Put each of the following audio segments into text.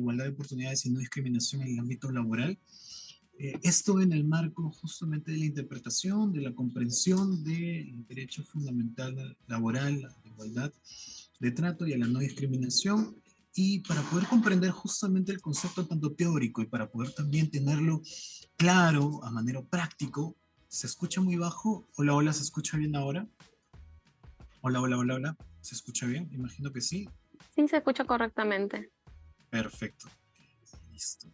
igualdad de oportunidades y no discriminación en el ámbito laboral. Esto en el marco justamente de la interpretación, de la comprensión del derecho fundamental laboral, la igualdad de trato y a la no discriminación. Y para poder comprender justamente el concepto tanto teórico y para poder también tenerlo claro a manera práctico, ¿se escucha muy bajo? Hola, hola, ¿se escucha bien ahora? Hola, hola, hola, hola. ¿Se escucha bien? Imagino que sí. Sí, se escucha correctamente. Perfecto. Listo.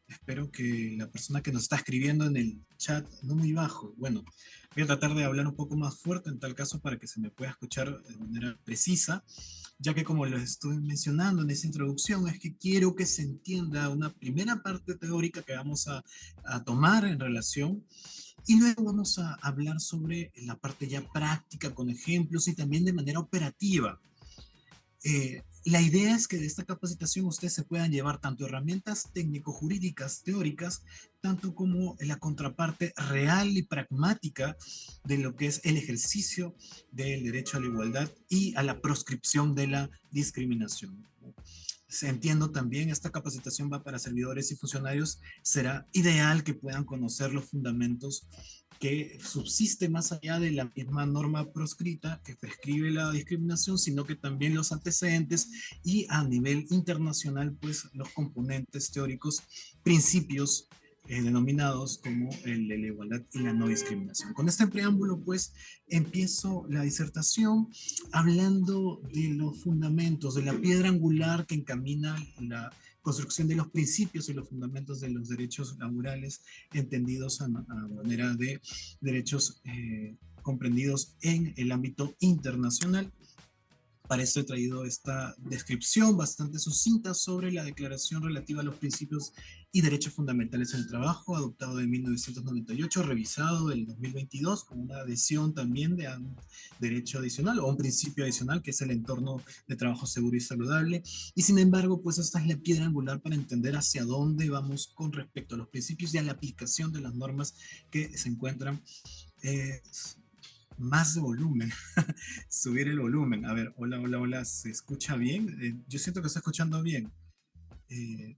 Espero que la persona que nos está escribiendo en el chat, no muy bajo, bueno, voy a tratar de hablar un poco más fuerte en tal caso para que se me pueda escuchar de manera precisa, ya que como lo estoy mencionando en esa introducción, es que quiero que se entienda una primera parte teórica que vamos a tomar en relación y luego vamos a hablar sobre la parte ya práctica con ejemplos y también de manera operativa. La idea es que de esta capacitación ustedes se puedan llevar tanto herramientas técnico-jurídicas, teóricas, tanto como la contraparte real y pragmática de lo que es el ejercicio del derecho a la igualdad y a la proscripción de la discriminación. Entiendo también, esta capacitación va para servidores y funcionarios, será ideal que puedan conocer los fundamentos que subsiste más allá de la misma norma proscrita que prescribe la discriminación, sino que también los antecedentes y a nivel internacional, pues los componentes teóricos, principios denominados como el de la igualdad y la no discriminación. Con este preámbulo, pues, empiezo la disertación hablando de los fundamentos, de la piedra angular que encamina la construcción de los principios y los fundamentos de los derechos laborales entendidos a manera de derechos comprendidos en el ámbito internacional. Para esto he traído esta descripción bastante sucinta sobre la declaración relativa a los principios y derechos fundamentales en el trabajo, adoptado en 1998, revisado en 2022, con una adhesión también de un derecho adicional o un principio adicional, que es el entorno de trabajo seguro y saludable. Y sin embargo, pues esta es la piedra angular para entender hacia dónde vamos con respecto a los principios y a la aplicación de las normas que se encuentran eh, más de volumen, subir el volumen. A ver, hola, hola, hola, ¿se escucha bien? Yo siento que está escuchando bien.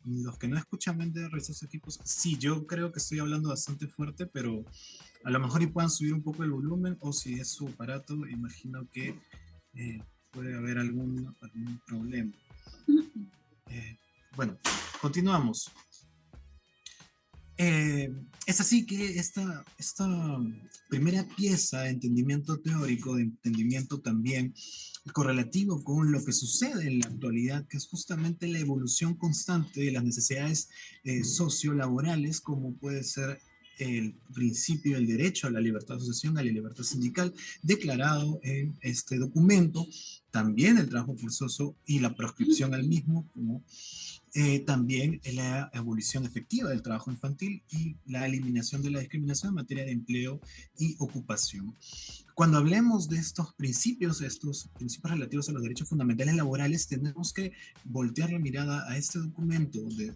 Los que no escuchan bien de esos equipos, sí, yo creo que estoy hablando bastante fuerte, pero a lo mejor y puedan subir un poco el volumen o si es su aparato, imagino que eh, puede haber algún problema. Eh, bueno, continuamos. Eh, es así que esta primera pieza de entendimiento teórico, de entendimiento también correlativo con lo que sucede en la actualidad, que es justamente la evolución constante de las necesidades sociolaborales, como puede ser el principio del derecho a la libertad de asociación, a la libertad sindical, declarado en este documento, también el trabajo forzoso y la proscripción al mismo, como también la abolición efectiva del trabajo infantil y la eliminación de la discriminación en materia de empleo y ocupación. Cuando hablemos de estos principios relativos a los derechos fundamentales laborales, tenemos que voltear la mirada a este documento de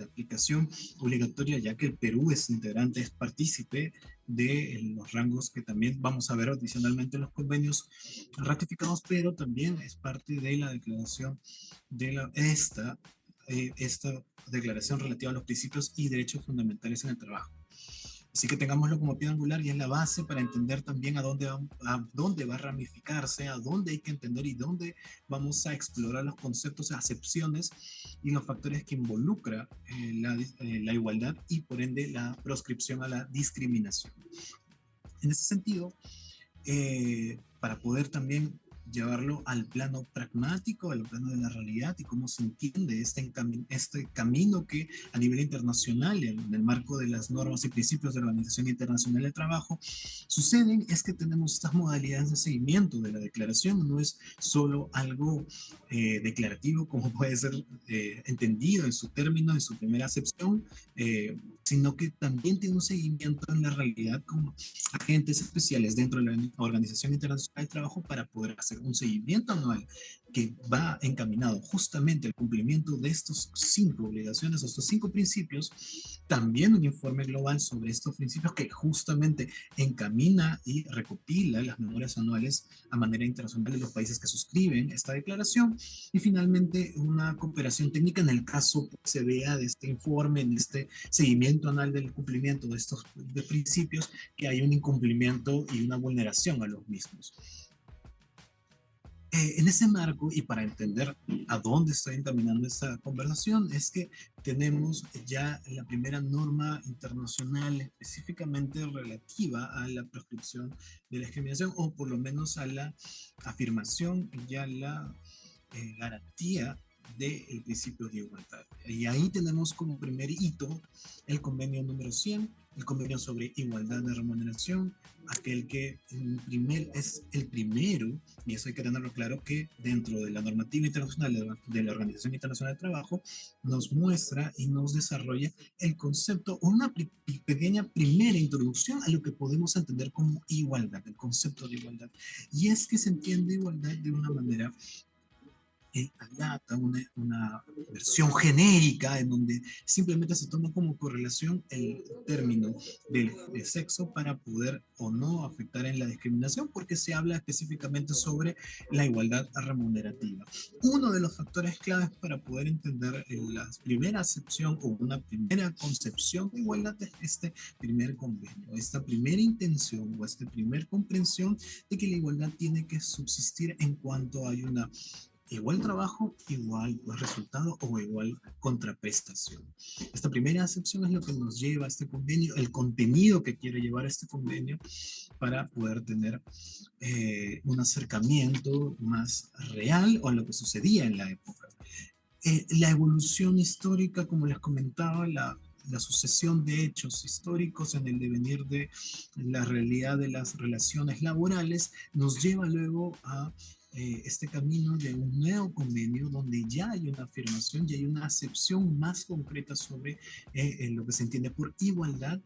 aplicación obligatoria, ya que el Perú es integrante, es partícipe de los rangos que también vamos a ver adicionalmente en los convenios ratificados, pero también es parte de la declaración de esta declaración relativa a los principios y derechos fundamentales en el trabajo. Así que tengámoslo como piedra angular y es la base para entender también a dónde va a ramificarse, a dónde hay que entender y dónde vamos a explorar los conceptos, acepciones y los factores que involucra la igualdad y por ende la proscripción a la discriminación. En ese sentido, para poder también llevarlo al plano pragmático, al plano de la realidad y cómo se entiende este camino que a nivel internacional, en el marco de las normas y principios de la Organización Internacional del Trabajo, suceden, es que tenemos estas modalidades de seguimiento de la declaración. No es solo algo declarativo como puede ser entendido en su término, en su primera acepción, sino que también tiene un seguimiento en la realidad con agentes especiales dentro de la Organización Internacional del Trabajo para poder hacer un seguimiento anual que va encaminado justamente al cumplimiento de estos 5 obligaciones, estos 5 principios, también un informe global sobre estos principios que justamente encamina y recopila las memorias anuales a manera internacional de los países que suscriben esta declaración, y finalmente una cooperación técnica en el caso se vea de este informe, en este seguimiento anual del cumplimiento de estos de principios, que hay un incumplimiento y una vulneración a los mismos. En ese marco, y para entender a dónde estoy encaminando esta conversación, es que tenemos ya la primera norma internacional específicamente relativa a la proscripción de la discriminación, o por lo menos a la afirmación y a la garantía del principio de igualdad. Y ahí tenemos como primer hito el convenio número 100, el convenio sobre igualdad de remuneración, aquel que es el primero, y eso hay que tenerlo claro, que dentro de la normativa internacional de la Organización Internacional del Trabajo nos muestra y nos desarrolla el concepto, una pequeña primera introducción a lo que podemos entender como igualdad, el concepto de igualdad. Y es que se entiende igualdad de una manera una versión genérica en donde simplemente se toma como correlación el término del sexo para poder o no afectar en la discriminación, porque se habla específicamente sobre la igualdad remunerativa. Uno de los factores claves para poder entender la primera acepción o una primera concepción de igualdad es este primer convenio, esta primera intención o esta primera comprensión de que la igualdad tiene que subsistir en cuanto hay una igual trabajo, igual resultado o igual contraprestación. Esta primera acepción es lo que nos lleva a este convenio, el contenido que quiere llevar este convenio para poder tener un acercamiento más real a lo que sucedía en la época. La evolución histórica, como les comentaba, la sucesión de hechos históricos en el devenir de la realidad de las relaciones laborales nos lleva luego a este camino de un nuevo convenio donde ya hay una afirmación, ya hay una acepción más concreta sobre lo que se entiende por igualdad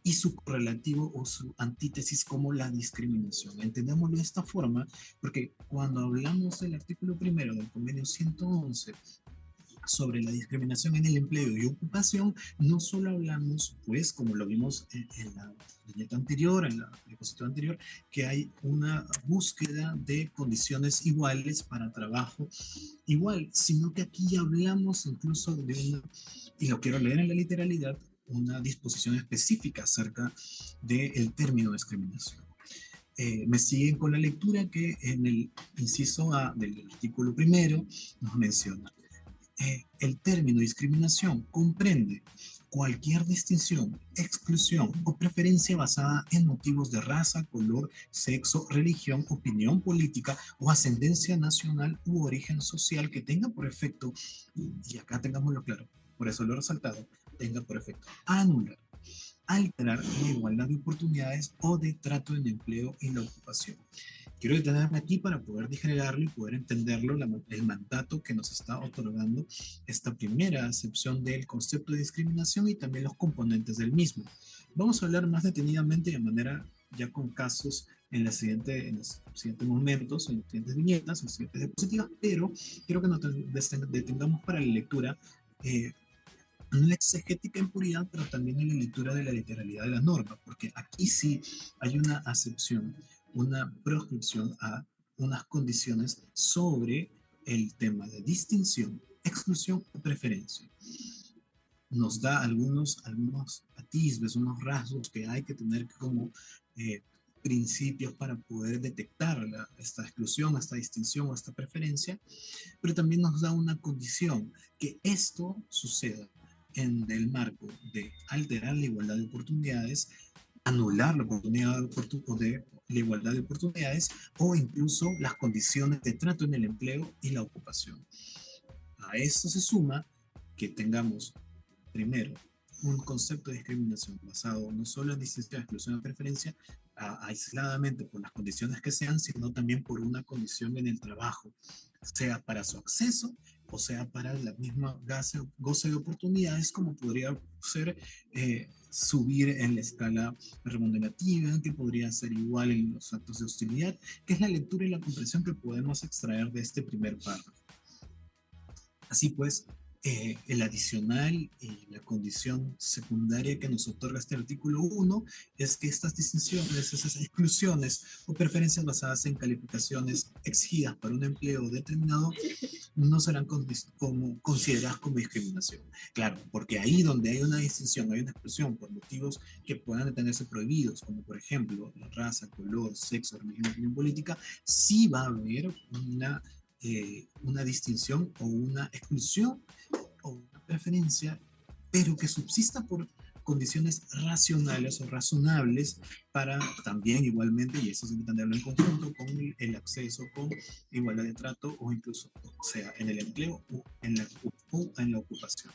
y su correlativo o su antítesis como la discriminación. Entendémoslo de esta forma porque cuando hablamos del artículo primero del convenio 111 sobre la discriminación en el empleo y ocupación, no solo hablamos, pues, como lo vimos en la viñeta anterior, en la diapositiva anterior, que hay una búsqueda de condiciones iguales para trabajo igual, sino que aquí ya hablamos incluso de una, y lo quiero leer en la literalidad, una disposición específica acerca del término discriminación. Me siguen con la lectura que en el inciso A del artículo primero nos menciona. El término discriminación comprende cualquier distinción, exclusión o preferencia basada en motivos de raza, color, sexo, religión, opinión política o ascendencia nacional u origen social que tenga por efecto, y acá tengámoslo claro, por eso lo he resaltado, tenga por efecto anular, alterar la igualdad de oportunidades o de trato en empleo y la ocupación. Quiero detenerme aquí para poder digerirlo y poder entenderlo, el mandato que nos está otorgando esta primera acepción del concepto de discriminación y también los componentes del mismo. Vamos a hablar más detenidamente de manera ya con casos en los siguientes momentos, en las siguientes viñetas, en las siguientes diapositivas, pero quiero que nos detengamos para la lectura en la exegética en puridad, pero también en la lectura de la literalidad de la norma, porque aquí sí hay una acepción, una proscripción a unas condiciones sobre el tema de distinción, exclusión o preferencia. Nos da algunos atisbes, unos rasgos que hay que tener como principios para poder detectar esta exclusión, esta distinción o esta preferencia, pero también nos da una condición, que esto suceda en el marco de alterar la igualdad de oportunidades, anular la oportunidad de la igualdad de oportunidades o incluso las condiciones de trato en el empleo y la ocupación. A esto se suma que tengamos, primero, un concepto de discriminación basado no solo en distinción, exclusión o preferencia, aisladamente por las condiciones que sean, sino también por una condición en el trabajo, sea para su acceso o sea para la misma goce de oportunidades, como podría ser subir en la escala remunerativa, que podría ser igual en los actos de hostilidad, que es la lectura y la comprensión que podemos extraer de este primer párrafo. Así pues, el adicional y la condición secundaria que nos otorga este artículo 1 es que estas distinciones, esas exclusiones o preferencias basadas en calificaciones exigidas para un empleo determinado no serán consideradas como discriminación. Claro, porque ahí donde hay una distinción, hay una exclusión por motivos que puedan tenerse prohibidos, como por ejemplo raza, color, sexo, religión, opinión política, sí va a haber una distinción o una exclusión o una preferencia, pero que subsista por condiciones racionales o razonables para también igualmente, y eso es entenderlo en conjunto con el acceso, con igualdad de trato o incluso, o sea, en el empleo o en la ocupación.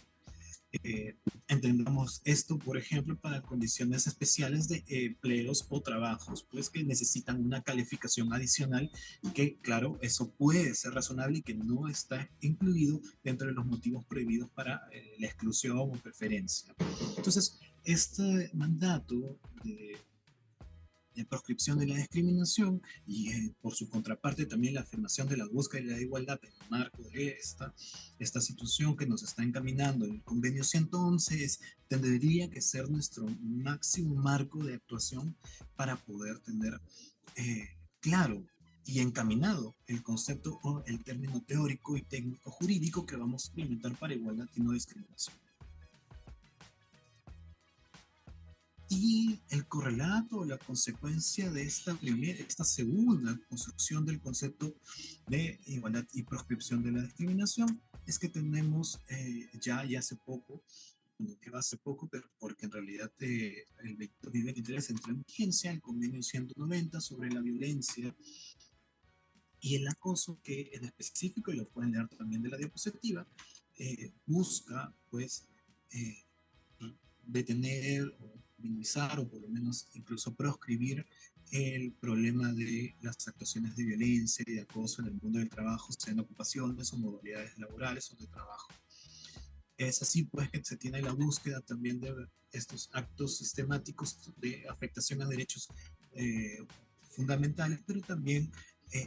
Entendamos esto, por ejemplo, para condiciones especiales de empleos o trabajos, pues que necesitan una calificación adicional y que, claro, eso puede ser razonable y que no está incluido dentro de los motivos prohibidos para la exclusión o preferencia. Entonces, este mandato de proscripción de la discriminación y por su contraparte también la afirmación de la búsqueda de la igualdad en el marco de esta situación que nos está encaminando el convenio 111 tendría que ser nuestro máximo marco de actuación para poder tener claro y encaminado el concepto o el término teórico y técnico jurídico que vamos a implementar para igualdad y no discriminación. Y el correlato, la consecuencia de esta segunda construcción del concepto de igualdad y proscripción de la discriminación es que tenemos ya hace poco, bueno, que va hace poco, pero porque en realidad el 2023 entró en vigencia el convenio 190 sobre la violencia y el acoso, que en específico, y lo pueden leer también de la diapositiva, busca pues eh, detener o minimizar o por lo menos incluso proscribir el problema de las actuaciones de violencia y de acoso en el mundo del trabajo, sean ocupaciones o modalidades laborales o de trabajo. Es así pues que se tiene la búsqueda también de estos actos sistemáticos de afectación a derechos fundamentales, pero también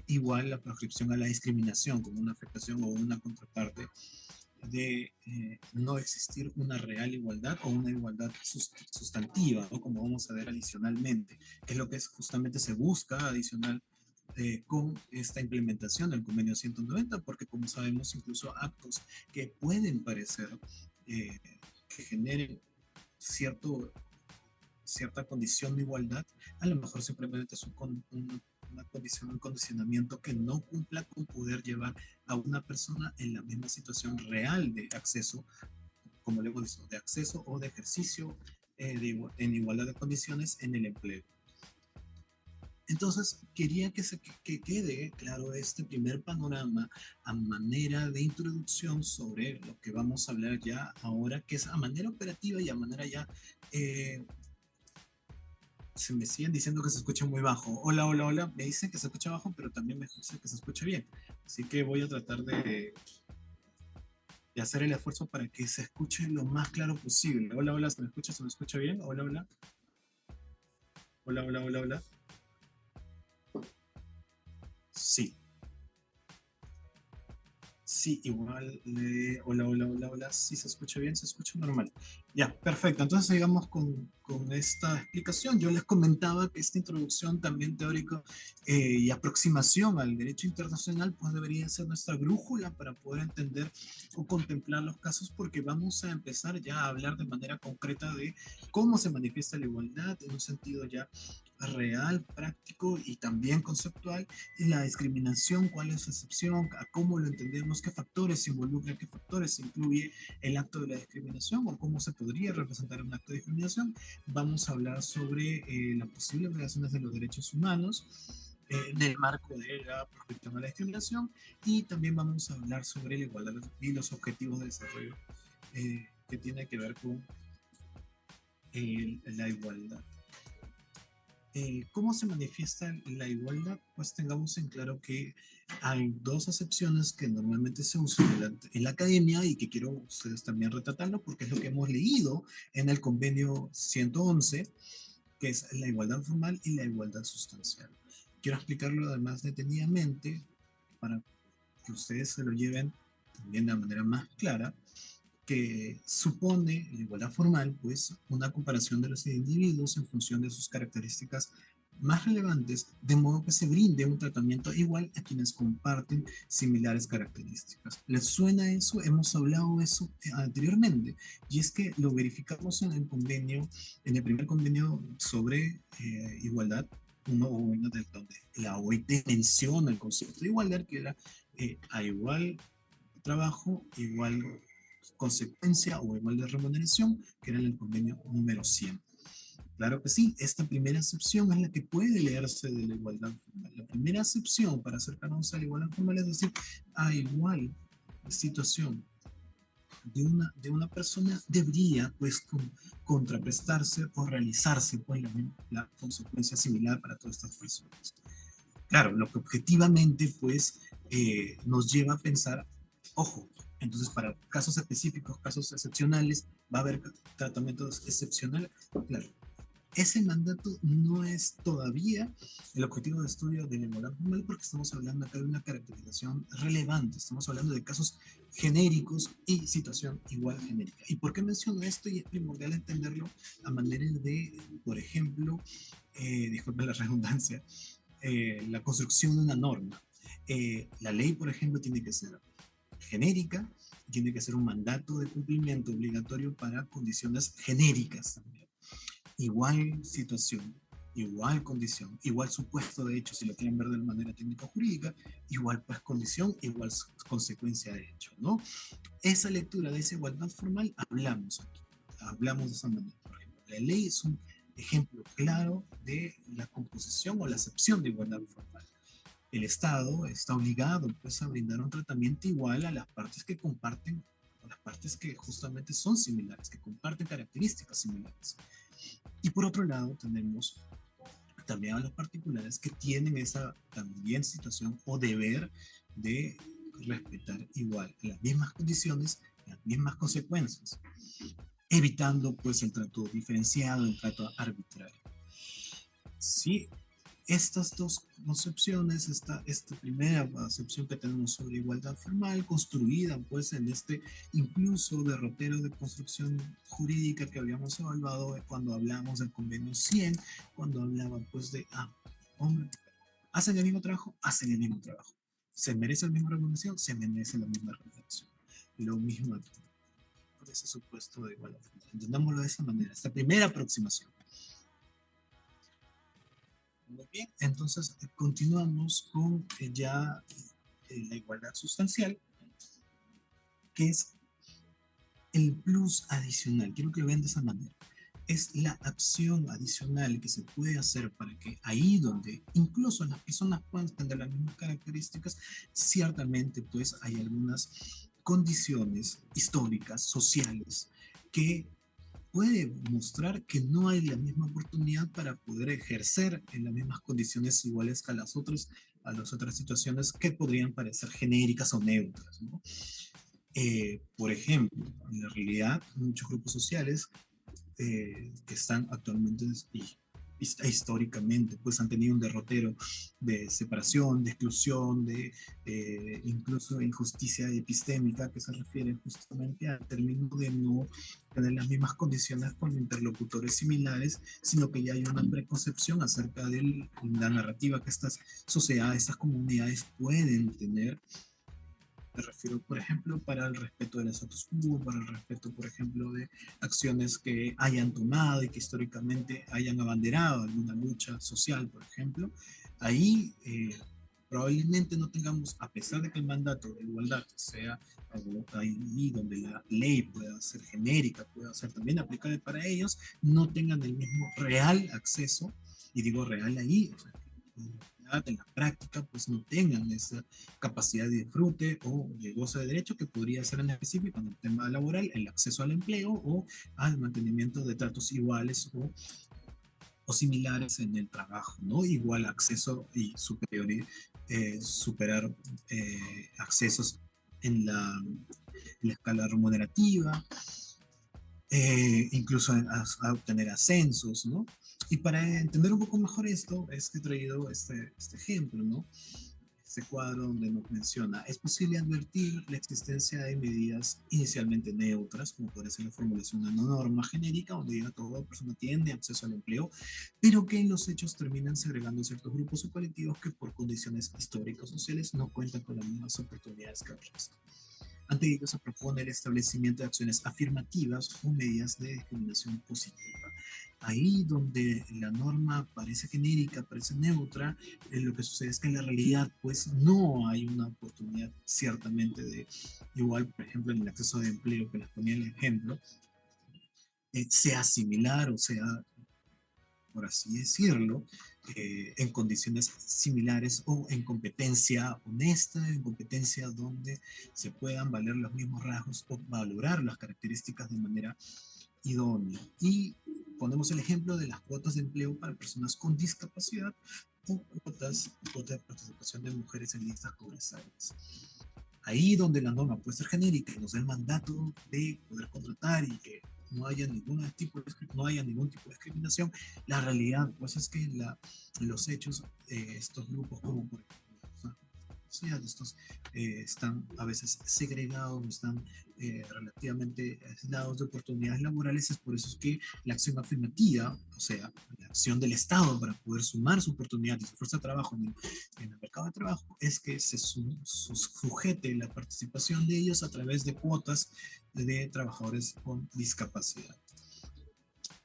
igual la proscripción a la discriminación como una afectación o una contraparte de no existir una real igualdad o una igualdad sustantiva, ¿no? Como vamos a ver adicionalmente, que es lo que justamente se busca adicional con esta implementación del convenio 190, porque como sabemos, incluso actos que pueden parecer que generen cierta condición de igualdad, a lo mejor simplemente es una condición, un condicionamiento que no cumpla con poder llevar a una persona en la misma situación real de acceso, como le hemos dicho, de acceso o de ejercicio en igualdad de condiciones en el empleo. Entonces, quería que quede claro este primer panorama a manera de introducción sobre lo que vamos a hablar ya ahora, que es a manera operativa y a manera ya se me siguen diciendo que se escucha muy bajo. Hola, hola, hola. Me dicen que se escucha bajo, pero también me dicen que se escucha bien. Así que voy a tratar de hacer el esfuerzo para que se escuche lo más claro posible. Hola, hola, ¿se me escucha? ¿Se me escucha bien? Hola, hola. Hola, hola, hola, hola. Sí. Sí, igual. Hola, hola, hola, hola. Sí, se escucha bien, se escucha normal. Ya, perfecto. Entonces sigamos con esta explicación. Yo les comentaba que esta introducción también teórica y aproximación al derecho internacional pues debería ser nuestra brújula para poder entender o contemplar los casos, porque vamos a empezar ya a hablar de manera concreta de cómo se manifiesta la igualdad en un sentido ya real, práctico y también conceptual, y la discriminación, cuál es su excepción, a cómo lo entendemos, qué factores se involucran, qué factores incluye el acto de la discriminación o cómo se podría representar un acto de discriminación. Vamos a hablar sobre las posibles violaciones de los derechos humanos del marco de la protección a la discriminación, y también vamos a hablar sobre la igualdad y los objetivos de desarrollo que tiene que ver con la igualdad. ¿Cómo se manifiesta la igualdad? Pues tengamos en claro que hay dos acepciones que normalmente se usan en la academia y que quiero ustedes también retratarlo porque es lo que hemos leído en el convenio 111, que es la igualdad formal y la igualdad sustancial. Quiero explicarlo además detenidamente para que ustedes se lo lleven también de manera más clara, que supone la igualdad formal, pues una comparación de los individuos en función de sus características más relevantes, de modo que se brinde un tratamiento igual a quienes comparten similares características. ¿Les suena eso? Hemos hablado de eso anteriormente, y es que lo verificamos en el convenio, en el primer convenio sobre igualdad, uno de donde la OIT menciona el concepto de igualdad, que era a igual trabajo, igual consecuencia o igual de remuneración, que era en el convenio número 100. Claro que sí, esta primera acepción es la que puede leerse de la igualdad formal. La primera acepción para acercarnos a la igualdad formal es decir, a igual situación de una persona debería pues contraprestarse o realizarse pues la consecuencia similar para todas estas personas. Claro, lo que objetivamente pues nos lleva a pensar, ojo, entonces para casos específicos, casos excepcionales, va a haber tratamientos excepcionales. Claro, ese mandato no es todavía el objetivo de estudio de la igualdad formal porque estamos hablando acá de una caracterización relevante, estamos hablando de casos genéricos y situación igual genérica. ¿Y por qué menciono esto? Y es primordial entenderlo a manera de, por ejemplo, disculpen la redundancia, la construcción de una norma. La ley, por ejemplo, tiene que ser genérica, tiene que ser un mandato de cumplimiento obligatorio para condiciones genéricas también. Igual situación, igual condición, igual supuesto de hecho, si lo quieren ver de manera técnico-jurídica, igual pues condición, igual consecuencia de hecho, ¿no? Esa lectura de esa igualdad formal hablamos aquí, hablamos de esa manera. Por ejemplo, la ley es un ejemplo claro de la composición o la acepción de igualdad formal. El Estado está obligado pues a brindar un tratamiento igual a las partes que comparten, a las partes que justamente son similares, que comparten características similares. Y por otro lado tenemos también a los particulares que tienen esa también situación o deber de respetar igual las mismas condiciones, las mismas consecuencias, evitando pues el trato diferenciado, el trato arbitrario. Sí, estas dos concepciones, esta primera acepción que tenemos sobre igualdad formal, construida pues en este incluso derrotero de construcción jurídica que habíamos evaluado cuando hablamos del convenio 100, cuando hablaba pues de, hombre, hacen el mismo trabajo, hacen el mismo trabajo. Se merece la misma remuneración, se merece la misma remuneración. Lo mismo aquí, por ese supuesto de igualdad formal. Entendámoslo de esa manera, esta primera aproximación. Muy bien, entonces continuamos con ya la igualdad sustancial, que es el plus adicional. Quiero que lo vean de esa manera. Es la acción adicional que se puede hacer para que ahí donde incluso las personas puedan tener las mismas características, ciertamente pues hay algunas condiciones históricas, sociales, que puede mostrar que no hay la misma oportunidad para poder ejercer en las mismas condiciones iguales que a las otras situaciones que podrían parecer genéricas o neutras, ¿no? Por ejemplo, en la realidad, muchos grupos sociales que están actualmente y históricamente pues han tenido un derrotero de separación, de exclusión, de incluso injusticia epistémica que se refiere justamente al término de no tener las mismas condiciones con interlocutores similares, sino que ya hay una preconcepción acerca de la narrativa que estas sociedades, estas comunidades pueden tener. Me refiero, por ejemplo, para el respeto del status quo, para el respeto, por ejemplo, de acciones que hayan tomado y que históricamente hayan abanderado alguna lucha social, por ejemplo. Ahí probablemente no tengamos, a pesar de que el mandato de igualdad sea ahí donde la ley pueda ser genérica, pueda ser también aplicable para ellos, no tengan el mismo real acceso, y digo real ahí, o sea, en la práctica pues no tengan esa capacidad de disfrute o de goce de derecho que podría ser en específico en el tema laboral, el acceso al empleo o al mantenimiento de tratos iguales o o similares en el trabajo, ¿no? Igual acceso y superar accesos en la escala remunerativa, incluso a obtener ascensos, ¿no? Y para entender un poco mejor esto, es que he traído este ejemplo, ¿no? Este cuadro donde nos menciona, es posible advertir la existencia de medidas inicialmente neutras, como puede ser la formulación de una norma genérica donde diga toda persona tiene acceso al empleo, pero que en los hechos terminan segregando ciertos grupos o colectivos que por condiciones históricas o sociales no cuentan con las mismas oportunidades que el resto. Ante ello se propone el establecimiento de acciones afirmativas o medidas de discriminación positiva. Ahí donde la norma parece genérica, parece neutra, lo que sucede es que en la realidad pues no hay una oportunidad ciertamente de, igual por ejemplo en el acceso de empleo que les ponía el ejemplo, sea similar o sea, por así decirlo, en condiciones similares o en competencia honesta, en competencia donde se puedan valer los mismos rasgos o valorar las características de manera idónea. Y ponemos el ejemplo de las cuotas de empleo para personas con discapacidad o cuotas de participación de mujeres en listas concursales. Ahí donde la norma puede ser genérica y nos da el mandato de poder contratar y que no haya ningún tipo de discriminación, la realidad pues es que los hechos, estos grupos como por ejemplo, estos están a veces segregados, están relativamente aislados de oportunidades laborales. Es por eso es que la acción afirmativa, o sea, la acción del Estado para poder sumar su oportunidad y su fuerza de trabajo en el mercado de trabajo, es que se sujete la participación de ellos a través de cuotas de trabajadores con discapacidad.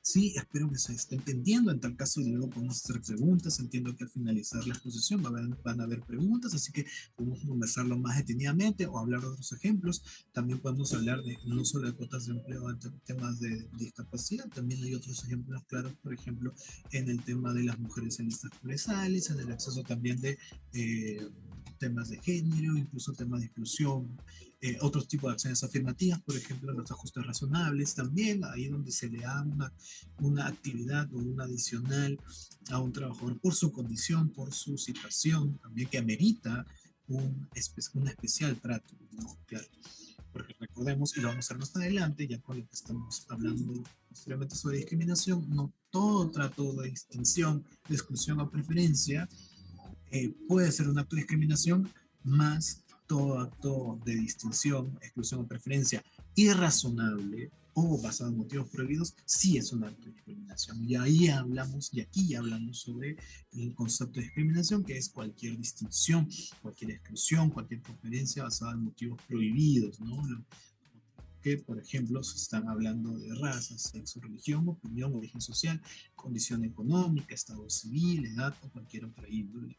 Sí, espero que se esté entendiendo. En tal caso, luego podemos hacer preguntas. Entiendo que al finalizar la exposición van a haber preguntas, así que podemos conversarlo más detenidamente o hablar de otros ejemplos. También podemos hablar de no solo de cuotas de empleo en temas de discapacidad, también hay otros ejemplos claros, por ejemplo, en el tema de las mujeres en listas congresales, en el acceso también de temas de género, incluso temas de inclusión, otros tipos de acciones afirmativas, por ejemplo, los ajustes razonables, también ahí donde se le da una actividad o un adicional a un trabajador por su condición, por su situación, también que amerita un especial trato, ¿no? Claro, porque recordemos, y lo vamos a ver más adelante, ya con lo que estamos hablando posteriormente sobre discriminación, no todo trato de distinción, de exclusión o preferencia puede ser un acto de discriminación, más todo acto de distinción, exclusión o preferencia irrazonable o basado en motivos prohibidos, sí es un acto de discriminación. Y ahí hablamos, y aquí ya hablamos sobre el concepto de discriminación, que es cualquier distinción, cualquier exclusión, cualquier preferencia basada en motivos prohibidos, ¿no? Que, por ejemplo, se están hablando de raza, sexo, religión, opinión, origen social, condición económica, estado civil, edad o cualquier otra índole.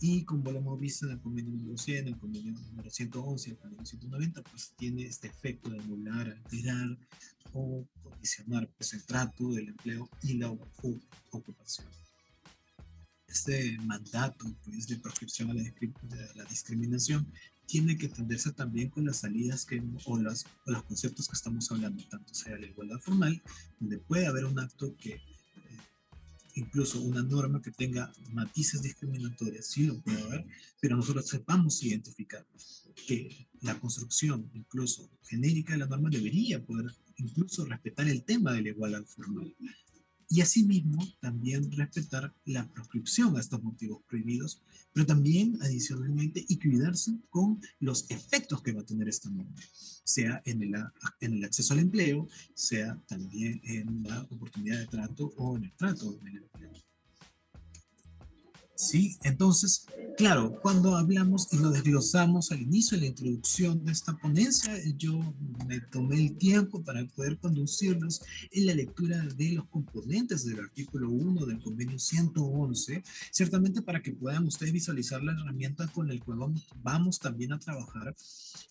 Y como lo hemos visto en el convenio número 100, el convenio número 111 y el convenio 190, pues tiene este efecto de anular, alterar o condicionar pues, el trato del empleo y la ocupación. Este mandato pues, de proscripción a la discriminación tiene que tenderse también con las salidas o los conceptos que estamos hablando, tanto sea la igualdad formal, donde puede haber un acto que incluso una norma que tenga matices discriminatorios, sí lo puede haber, pero nosotros sepamos identificar que la construcción, incluso genérica de la norma, debería poder incluso respetar el tema de la igualdad formal. Y asimismo, también respetar la proscripción a estos motivos prohibidos, pero también adicionalmente y cuidarse con los efectos que va a tener esta norma, sea en el acceso al empleo, sea también en la oportunidad de trato o en el trato en el empleo. Sí, entonces, claro, cuando hablamos y lo desglosamos al inicio de la introducción de esta ponencia, yo me tomé el tiempo para poder conducirlos en la lectura de los componentes del artículo 1 del convenio 111, ciertamente para que puedan ustedes visualizar la herramienta con la cual vamos también a trabajar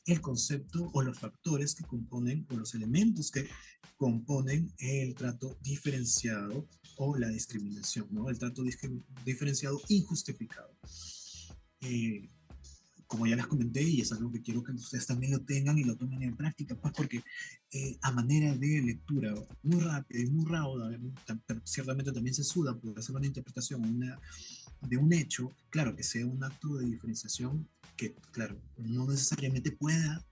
el concepto o los factores que componen o los elementos que componen el trato diferenciado o la discriminación, ¿no? El trato diferenciado injustificado. Eh, como ya les comenté, y es algo que quiero que ustedes también lo tengan y lo tomen en práctica, pues porque a manera de lectura muy rápida y muy rauda, ciertamente también se suda por hacer una interpretación de un hecho, claro, que sea un acto de diferenciación que, claro, no necesariamente pueda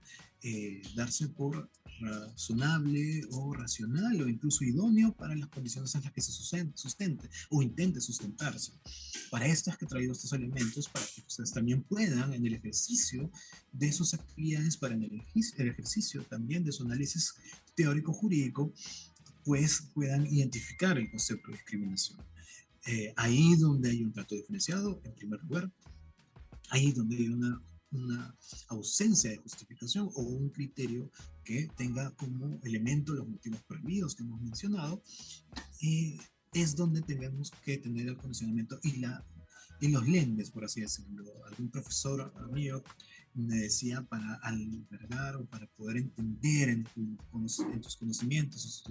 darse por razonable o racional o incluso idóneo para las condiciones en las que se sustente o intente sustentarse. Para esto es que he traído estos elementos para que ustedes también puedan en el ejercicio de sus actividades, para el ejercicio también de su análisis teórico jurídico, pues puedan identificar el concepto de discriminación. Ahí donde hay un trato diferenciado, en primer lugar, ahí donde hay una ausencia de justificación o un criterio que tenga como elemento los motivos prohibidos que hemos mencionado, es donde tenemos que tener el condicionamiento y los lentes, por así decirlo. Algún profesor mío me decía, para albergar o para poder entender en tus conocimientos,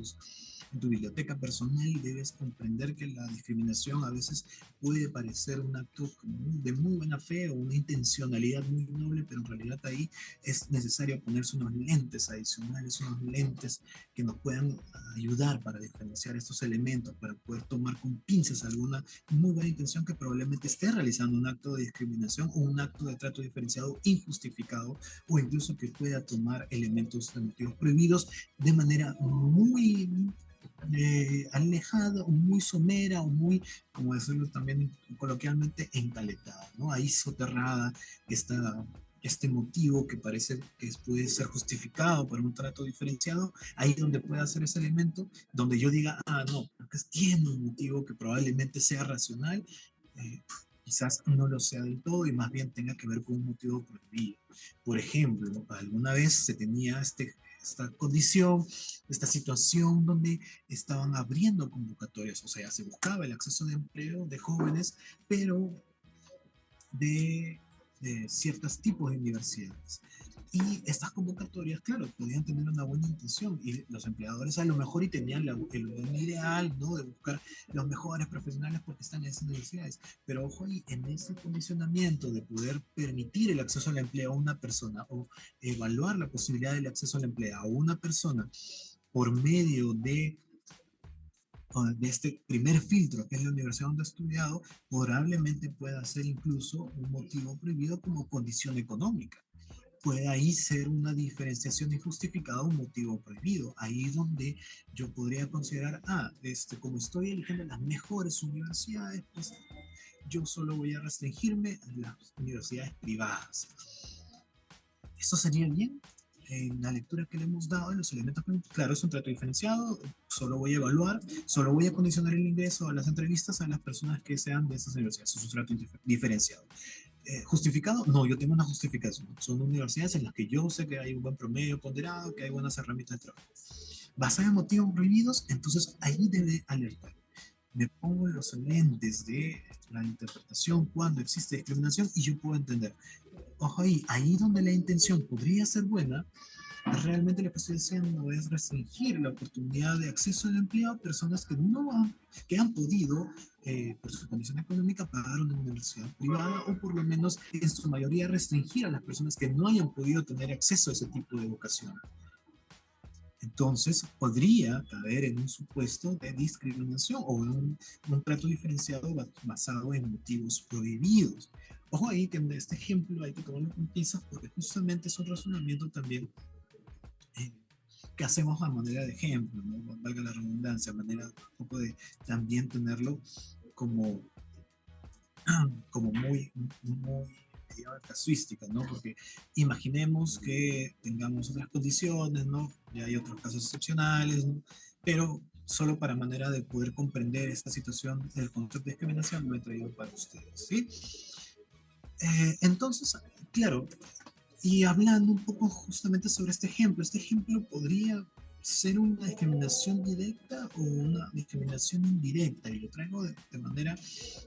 en tu biblioteca personal, debes comprender que la discriminación a veces puede parecer un acto de muy buena fe o una intencionalidad muy noble, pero en realidad ahí es necesario ponerse unos lentes adicionales, unos lentes que nos puedan ayudar para diferenciar estos elementos, para poder tomar con pinzas alguna muy buena intención que probablemente esté realizando un acto de discriminación o un acto de trato diferenciado injustificado, o incluso que pueda tomar elementos de motivos prohibidos de manera muy alejada o muy somera o muy, como decirlo también coloquialmente, encaletada, ¿no? Ahí soterrada está este motivo que parece que puede ser justificado por un trato diferenciado, ahí donde puede hacer ese elemento, donde yo diga, ah, no, tiene un motivo que probablemente sea racional, eh, quizás no lo sea del todo y más bien tenga que ver con un motivo prohibido. Por ejemplo, alguna vez se tenía esta condición, esta situación donde estaban abriendo convocatorias, o sea, se buscaba el acceso de empleo de jóvenes, pero de ciertos tipos de universidades. Y estas convocatorias, claro, podían tener una buena intención y los empleadores a lo mejor y tenían el buen ideal, ¿no? De buscar los mejores profesionales porque están en esas universidades. Pero ojo ahí, en ese condicionamiento de poder permitir el acceso al empleo a una persona o evaluar la posibilidad del acceso al empleo a una persona por medio de este primer filtro, que es la universidad donde ha estudiado, probablemente pueda ser incluso un motivo prohibido como condición económica. Puede ahí ser una diferenciación injustificada, un motivo prohibido. Ahí donde yo podría considerar, como estoy eligiendo las mejores universidades, pues yo solo voy a restringirme a las universidades privadas. ¿Esto sería bien? En la lectura que le hemos dado, en los elementos, claro, es un trato diferenciado, solo voy a evaluar, solo voy a condicionar el ingreso a las entrevistas a las personas que sean de esas universidades, es un trato diferenciado. ¿Justificado? No, yo tengo una justificación. Son universidades en las que yo sé que hay un buen promedio ponderado, que hay buenas herramientas de trabajo. Basada en motivos prohibidos, entonces ahí debe alertar. Me pongo los lentes de la interpretación cuando existe discriminación y yo puedo entender. Ojo ahí donde la intención podría ser buena, realmente lo que estoy haciendo es restringir la oportunidad de acceso al empleo a personas que no han, que han podido, por su condición económica, pagar una universidad privada o por lo menos en su mayoría restringir a las personas que no hayan podido tener acceso a ese tipo de educación. Entonces, podría caer en un supuesto de discriminación o en un trato diferenciado basado en motivos prohibidos. Ojo ahí que en este ejemplo hay que tomarlo con pinzas porque justamente es un razonamiento también eh, que hacemos a manera de ejemplo, ¿no? Valga la redundancia, a manera un poco de también tenerlo como, como muy casuística, ¿no? Porque imaginemos que tengamos otras condiciones, ¿no? Ya hay otros casos excepcionales, ¿no? Pero solo para manera de poder comprender esta situación del concepto de discriminación lo he traído para ustedes, ¿sí? Entonces, claro, y hablando un poco justamente sobre este ejemplo podría ser una discriminación directa o una discriminación indirecta, y lo traigo de manera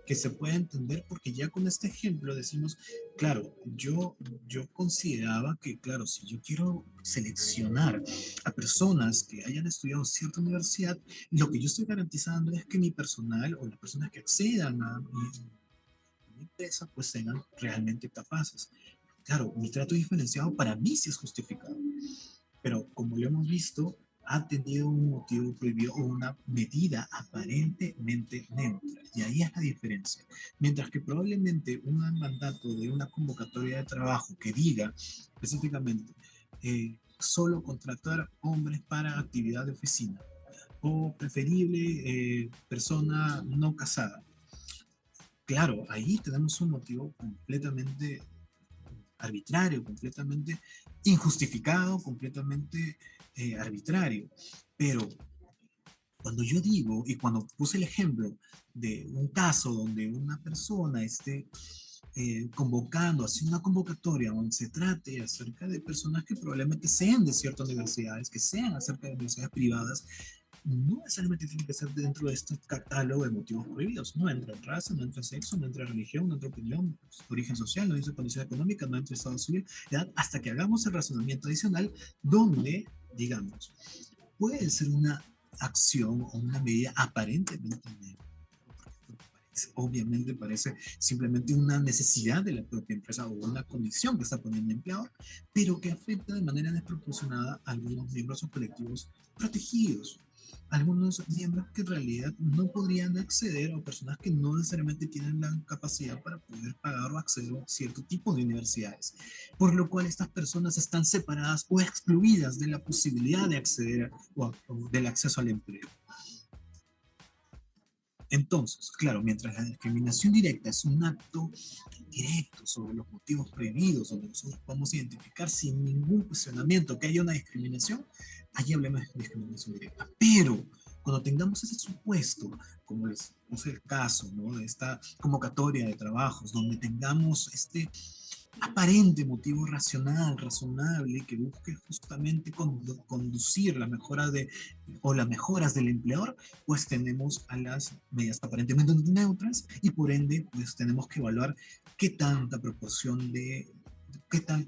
que se pueda entender porque ya con este ejemplo decimos, claro, yo consideraba que, claro, si yo quiero seleccionar a personas que hayan estudiado cierta universidad, lo que yo estoy garantizando es que mi personal o las personas que accedan a mi empresa pues sean realmente capaces. Claro, mi trato diferenciado para mí sí es justificado, pero como lo hemos visto, ha tenido un motivo prohibido o una medida aparentemente neutra. Y ahí es la diferencia. Mientras que probablemente un mandato de una convocatoria de trabajo que diga específicamente solo contratar hombres para actividad de oficina o preferible persona no casada. Claro, ahí tenemos un motivo completamente arbitrario, completamente injustificado, completamente arbitrario. Pero cuando yo digo y cuando puse el ejemplo de un caso donde una persona esté convocando, haciendo una convocatoria donde se trate acerca de personas que probablemente sean de ciertas universidades, que sean acerca de universidades privadas, no necesariamente tiene que ser dentro de este catálogo de motivos prohibidos. No entra raza, no entra sexo, no entra religión, no entra opinión, origen social, no entra condición económica, no entra estado civil, edad, hasta que hagamos el razonamiento adicional donde, digamos, puede ser una acción o una medida aparentemente negra. Obviamente parece simplemente una necesidad de la propia empresa o una condición que está poniendo el empleado, pero que afecta de manera desproporcionada a algunos miembros o colectivos protegidos. Algunos miembros que en realidad no podrían acceder o personas que no necesariamente tienen la capacidad para poder pagar o acceder a cierto tipo de universidades, por lo cual estas personas están separadas o excluidas de la posibilidad de acceder o del acceso al empleo. Entonces, claro, mientras la discriminación directa es un acto directo sobre los motivos prohibidos, donde nosotros podemos identificar sin ningún cuestionamiento que haya una discriminación, allí hablemos de discriminación directa. Pero cuando tengamos ese supuesto, como es el caso, ¿no?, de esta convocatoria de trabajos, donde tengamos este aparente motivo racional, razonable, que busque justamente conducir la mejora o las mejoras del empleador, pues tenemos a las medidas aparentemente neutras y por ende, pues tenemos que evaluar qué tanta proporción de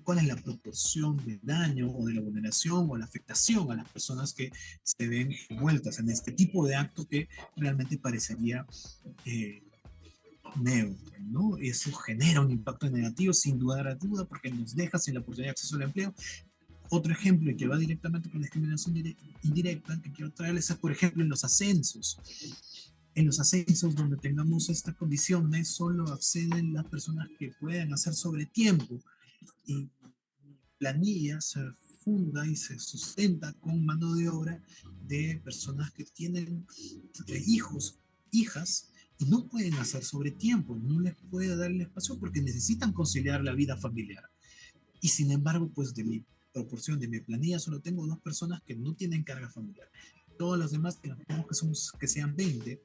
cuál es la proporción de daño o de la vulneración o la afectación a las personas que se ven envueltas en este tipo de acto que realmente parecería eh, neutro, ¿no? Eso genera un impacto negativo sin duda a duda porque nos deja sin la oportunidad de acceso al empleo. Otro ejemplo y que va directamente con la discriminación indirecta que quiero traerles es, por ejemplo, en los ascensos. En los ascensos donde tengamos estas condiciones, solo acceden las personas que pueden hacer sobre tiempo y planilla se funda y se sustenta con mano de obra de personas que tienen hijos, hijas, y no pueden hacer sobre tiempo, no les puede dar el espacio porque necesitan conciliar la vida familiar. Y sin embargo, pues de mi proporción, de mi planilla, solo tengo dos personas que no tienen carga familiar. Todas las demás, que somos, que sean 20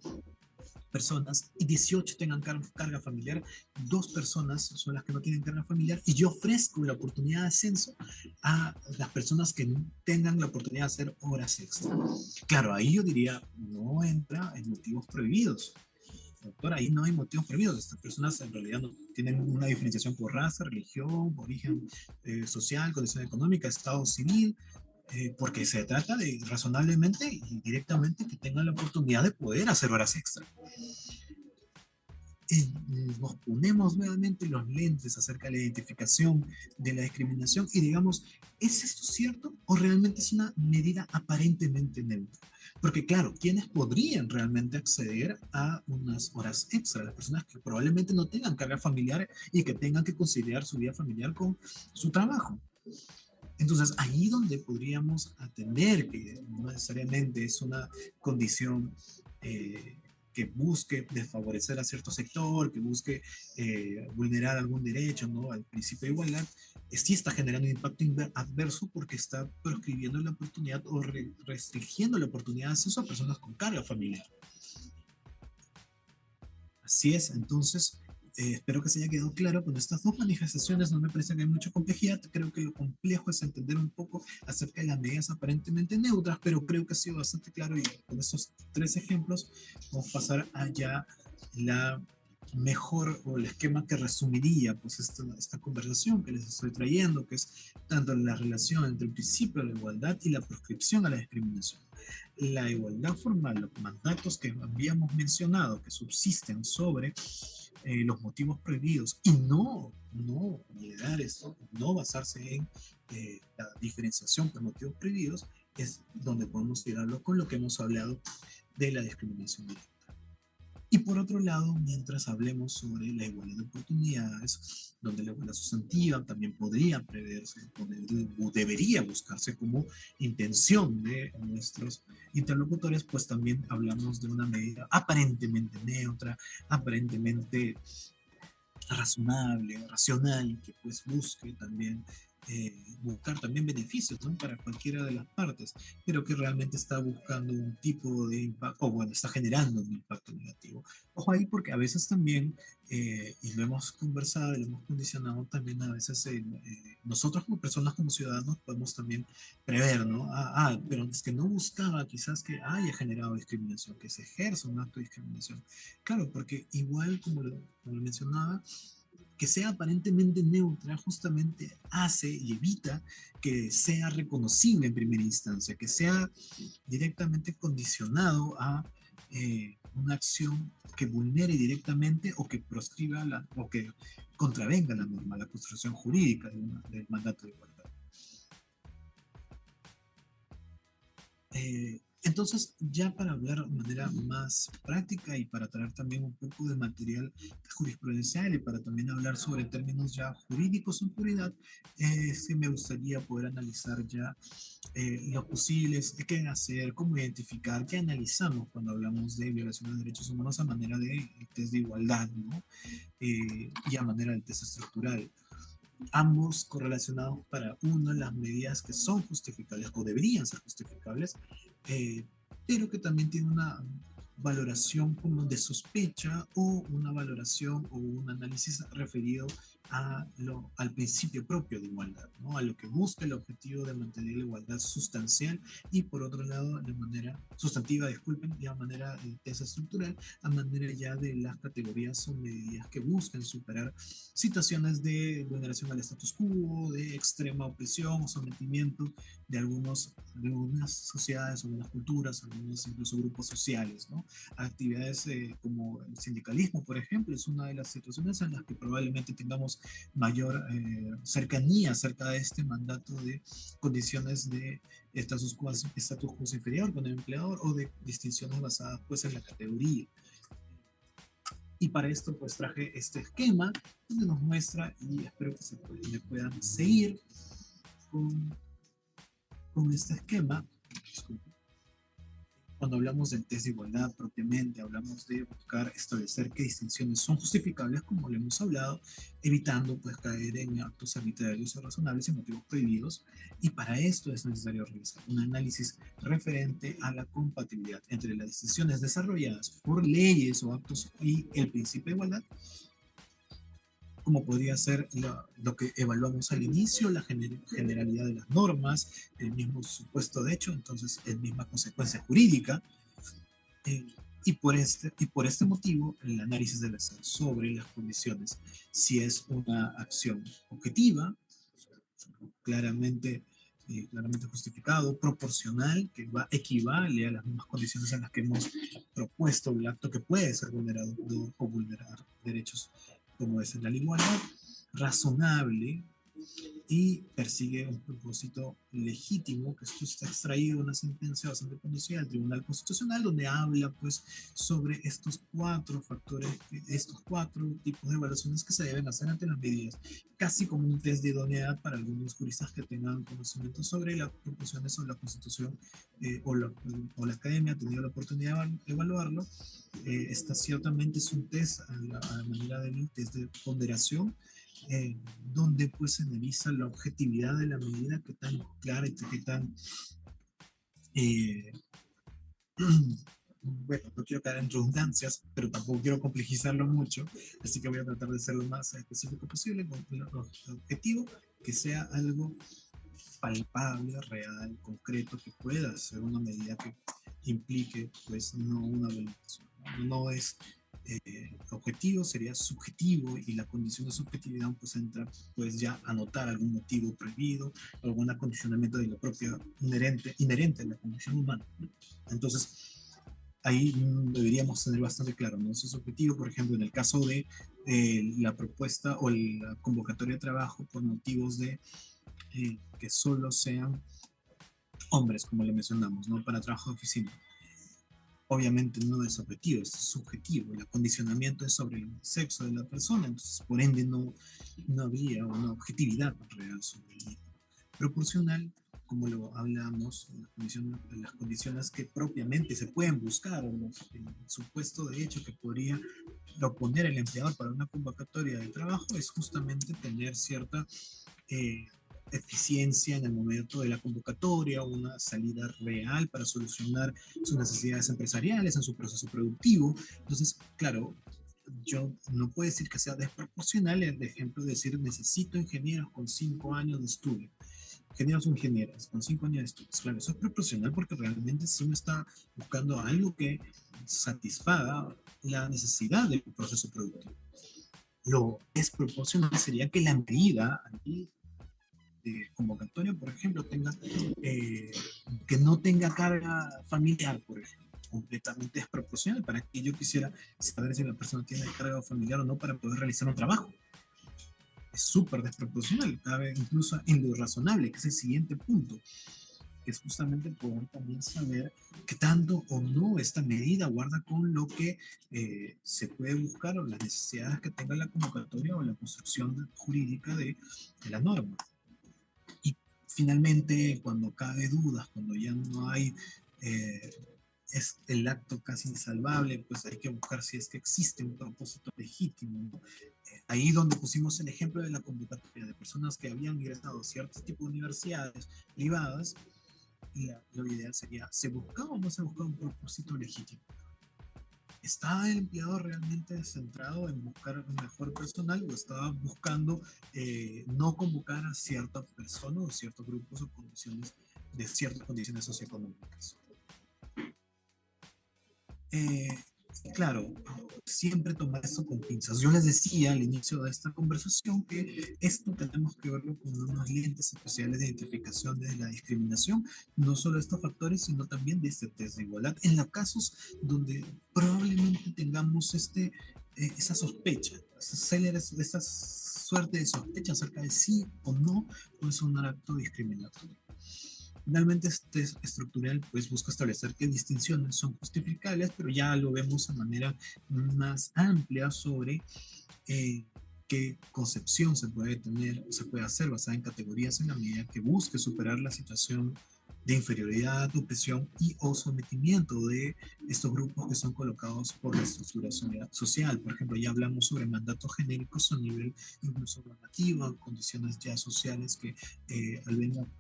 personas y 18 tengan carga familiar, dos personas son las que no tienen carga familiar y yo ofrezco la oportunidad de ascenso a las personas que tengan la oportunidad de hacer horas extra. Claro, ahí yo diría, no entra en motivos prohibidos. Doctor, ahí no hay motivos prohibidos. Estas personas en realidad no tienen una diferenciación por raza, religión, origen social, condición económica, estado civil, porque se trata de razonablemente y directamente que tengan la oportunidad de poder hacer horas extra. Y nos ponemos nuevamente los lentes acerca de la identificación de la discriminación y digamos, ¿es esto cierto o realmente es una medida aparentemente neutra? Porque claro, ¿quiénes podrían realmente acceder a unas horas extra? Las personas que probablemente no tengan carga familiar y que tengan que conciliar su vida familiar con su trabajo. Entonces, ahí donde podríamos atender que no necesariamente es una condición que busque desfavorecer a cierto sector, que busque vulnerar algún derecho, ¿no?, al principio de igualdad, sí está generando un impacto adverso porque está proscribiendo la oportunidad o restringiendo la oportunidad de acceso a personas con carga familiar. Así es, entonces espero que se haya quedado claro con estas dos manifestaciones. No me parece que hay mucha complejidad. Creo que lo complejo es entender un poco acerca de las medidas aparentemente neutras, pero creo que ha sido bastante claro y con estos tres ejemplos vamos a pasar allá la mejor o el esquema que resumiría pues esta conversación que les estoy trayendo, que es tanto la relación entre el principio de la igualdad y la proscripción a la discriminación. la igualdad formal, los mandatos que habíamos mencionado que subsisten sobre los motivos prohibidos y no llegar esto, no basarse en la diferenciación por motivos prohibidos, es donde podemos tirarlo con lo que hemos hablado de la discriminación directa. Y por otro lado, mientras hablemos sobre la igualdad de oportunidades, donde la igualdad sustantiva también podría preverse, o debería buscarse como intención de nuestros interlocutores, pues también hablamos de una medida aparentemente neutra, aparentemente razonable, racional, que pues busque también buscar también beneficios, ¿no? Para cualquiera de las partes, pero que realmente está buscando un tipo de impacto, o bueno, está generando un impacto negativo. Ojo ahí porque a veces también, y lo hemos conversado, lo hemos condicionado también a veces, nosotros como personas, como ciudadanos, podemos también prever, ¿no? Pero es que no buscaba quizás que haya generado discriminación, que se ejerza un acto de discriminación. Claro, porque igual como lo mencionaba, que sea aparentemente neutra justamente hace y evita que sea reconocible en primera instancia, que sea directamente condicionado a una acción que vulnere directamente o que proscriba o que contravenga la norma, la construcción jurídica del mandato de igualdad. Entonces, ya para hablar de manera más práctica y para traer también un poco de material jurisprudencial y para también hablar sobre términos ya jurídicos en puridad, sí me gustaría poder analizar ya los posibles, qué hacer, cómo identificar, qué analizamos cuando hablamos de violación de derechos humanos a manera de test de igualdad, ¿no? Y a manera de test estructural, ambos correlacionados para uno las medidas que son justificables o deberían ser justificables, eh, pero que también tiene una valoración como de sospecha o una valoración o un análisis referido al principio propio de igualdad, ¿no? A lo que busca el objetivo de mantener la igualdad sustancial y por otro lado de manera sustantiva, disculpen, y a manera de tesa estructural, a manera ya de las categorías o medidas que buscan superar situaciones de vulneración al status quo, de extrema opresión o sometimiento de algunas sociedades, algunas culturas, algunos incluso grupos sociales, ¿no? Actividades como el sindicalismo, por ejemplo, es una de las situaciones en las que probablemente tengamos mayor cercanía acerca de este mandato de condiciones de estatus quo inferior con el empleador o de distinciones basadas pues en la categoría. Y para esto pues traje este esquema donde nos muestra, y espero que me puedan seguir con, con este esquema. Disculpen. Cuando hablamos del test de igualdad propiamente, hablamos de buscar establecer qué distinciones son justificables, como lo hemos hablado, evitando pues caer en actos arbitrarios o razonables y motivos prohibidos. Y para esto es necesario realizar un análisis referente a la compatibilidad entre las distinciones desarrolladas por leyes o actos y el principio de igualdad, como podría ser lo que evaluamos al inicio, la generalidad de las normas, el mismo supuesto de hecho, entonces la misma consecuencia jurídica, eh, y por este motivo, el análisis debe ser sobre las condiciones. Si es una acción objetiva, claramente, claramente justificado, proporcional, que equivale a las mismas condiciones en las que hemos propuesto el acto que puede ser vulnerado o vulnerar derechos como es la igualdad, razonable, y persigue un propósito legítimo, que esto está extraído de una sentencia bastante conocida del Tribunal Constitucional, donde habla pues sobre estos cuatro factores, estos cuatro tipos de evaluaciones que se deben hacer ante las medidas, casi como un test de idoneidad para algunos juristas que tengan conocimiento sobre las proposiciones sobre la Constitución, o la Academia ha tenido la oportunidad de evaluarlo. Esta ciertamente es un test a la manera del test de ponderación, eh, donde pues se analiza la objetividad de la medida, qué tan clara y qué tan eh, bueno, no quiero caer en redundancias, pero tampoco quiero complejizarlo mucho, así que voy a tratar de ser lo más específico posible con el objetivo, que sea algo palpable, real, concreto, que pueda ser una medida que implique pues no una violación, no es objetivo sería subjetivo, y la condición de subjetividad pues entra pues ya a notar algún motivo prohibido, algún acondicionamiento de lo propio inherente a la condición humana, ¿no? Entonces ahí deberíamos tener bastante claro, ¿no? Ese es objetivo, por ejemplo, en el caso de la propuesta o la convocatoria de trabajo por motivos de que solo sean hombres, como le mencionamos, ¿no? Para trabajo de oficina. Obviamente no es objetivo, es subjetivo. El acondicionamiento es sobre el sexo de la persona, entonces por ende no había una objetividad real sobre el mismo. Proporcional, como lo hablamos, las condiciones que propiamente se pueden buscar, o el supuesto de hecho que podría proponer el empleador para una convocatoria de trabajo es justamente tener cierta eh, eficiencia en el momento de la convocatoria, una salida real para solucionar sus necesidades empresariales en su proceso productivo. Entonces, claro, yo no puedo decir que sea desproporcional el ejemplo de decir necesito ingenieros con 5 años de estudio. Ingenieros o ingenieras con 5 años de estudio. Claro, eso es proporcional porque realmente sí me está buscando algo que satisfaga la necesidad del proceso productivo. Lo desproporcional sería que la medida de convocatoria, por ejemplo, que no tenga carga familiar, por ejemplo, completamente desproporcional, para que yo quisiera saber si la persona tiene carga familiar o no para poder realizar un trabajo. Es súper desproporcional, cabe incluso en lo razonable, que es el siguiente punto, que es justamente poder también saber qué tanto o no esta medida guarda con lo que se puede buscar, o las necesidades que tenga la convocatoria o la construcción jurídica de la norma. Y finalmente, cuando cabe dudas, cuando ya no hay, eh, es el acto casi insalvable, pues hay que buscar si es que existe un propósito legítimo, ¿no? Ahí donde pusimos el ejemplo de la convocatoria de personas que habían ingresado a ciertos tipos de universidades privadas, lo ideal sería, ¿se buscaba o no se buscaba un propósito legítimo? ¿Estaba el empleador realmente centrado en buscar un mejor personal, o estaba buscando no convocar a ciertas personas o ciertos grupos o condiciones de ciertas condiciones socioeconómicas? Eh, claro, siempre tomar esto con pinzas. Yo les decía al inicio de esta conversación que esto tenemos que verlo con unos lentes especiales de identificación de la discriminación, no solo estos factores, sino también de este test de igualdad, en los casos donde probablemente tengamos esa sospecha, esa suerte de sospecha acerca de sí o no puede ser un acto discriminatorio. Finalmente, este estructural pues busca establecer qué distinciones son justificables, pero ya lo vemos de manera más amplia sobre eh, qué concepción se puede tener, se puede hacer basada en categorías en la medida que busque superar la situación de inferioridad, opresión y o sometimiento de estos grupos que son colocados por la estructura social. Por ejemplo, ya hablamos sobre mandatos genéricos a nivel incluso normativo, condiciones ya sociales que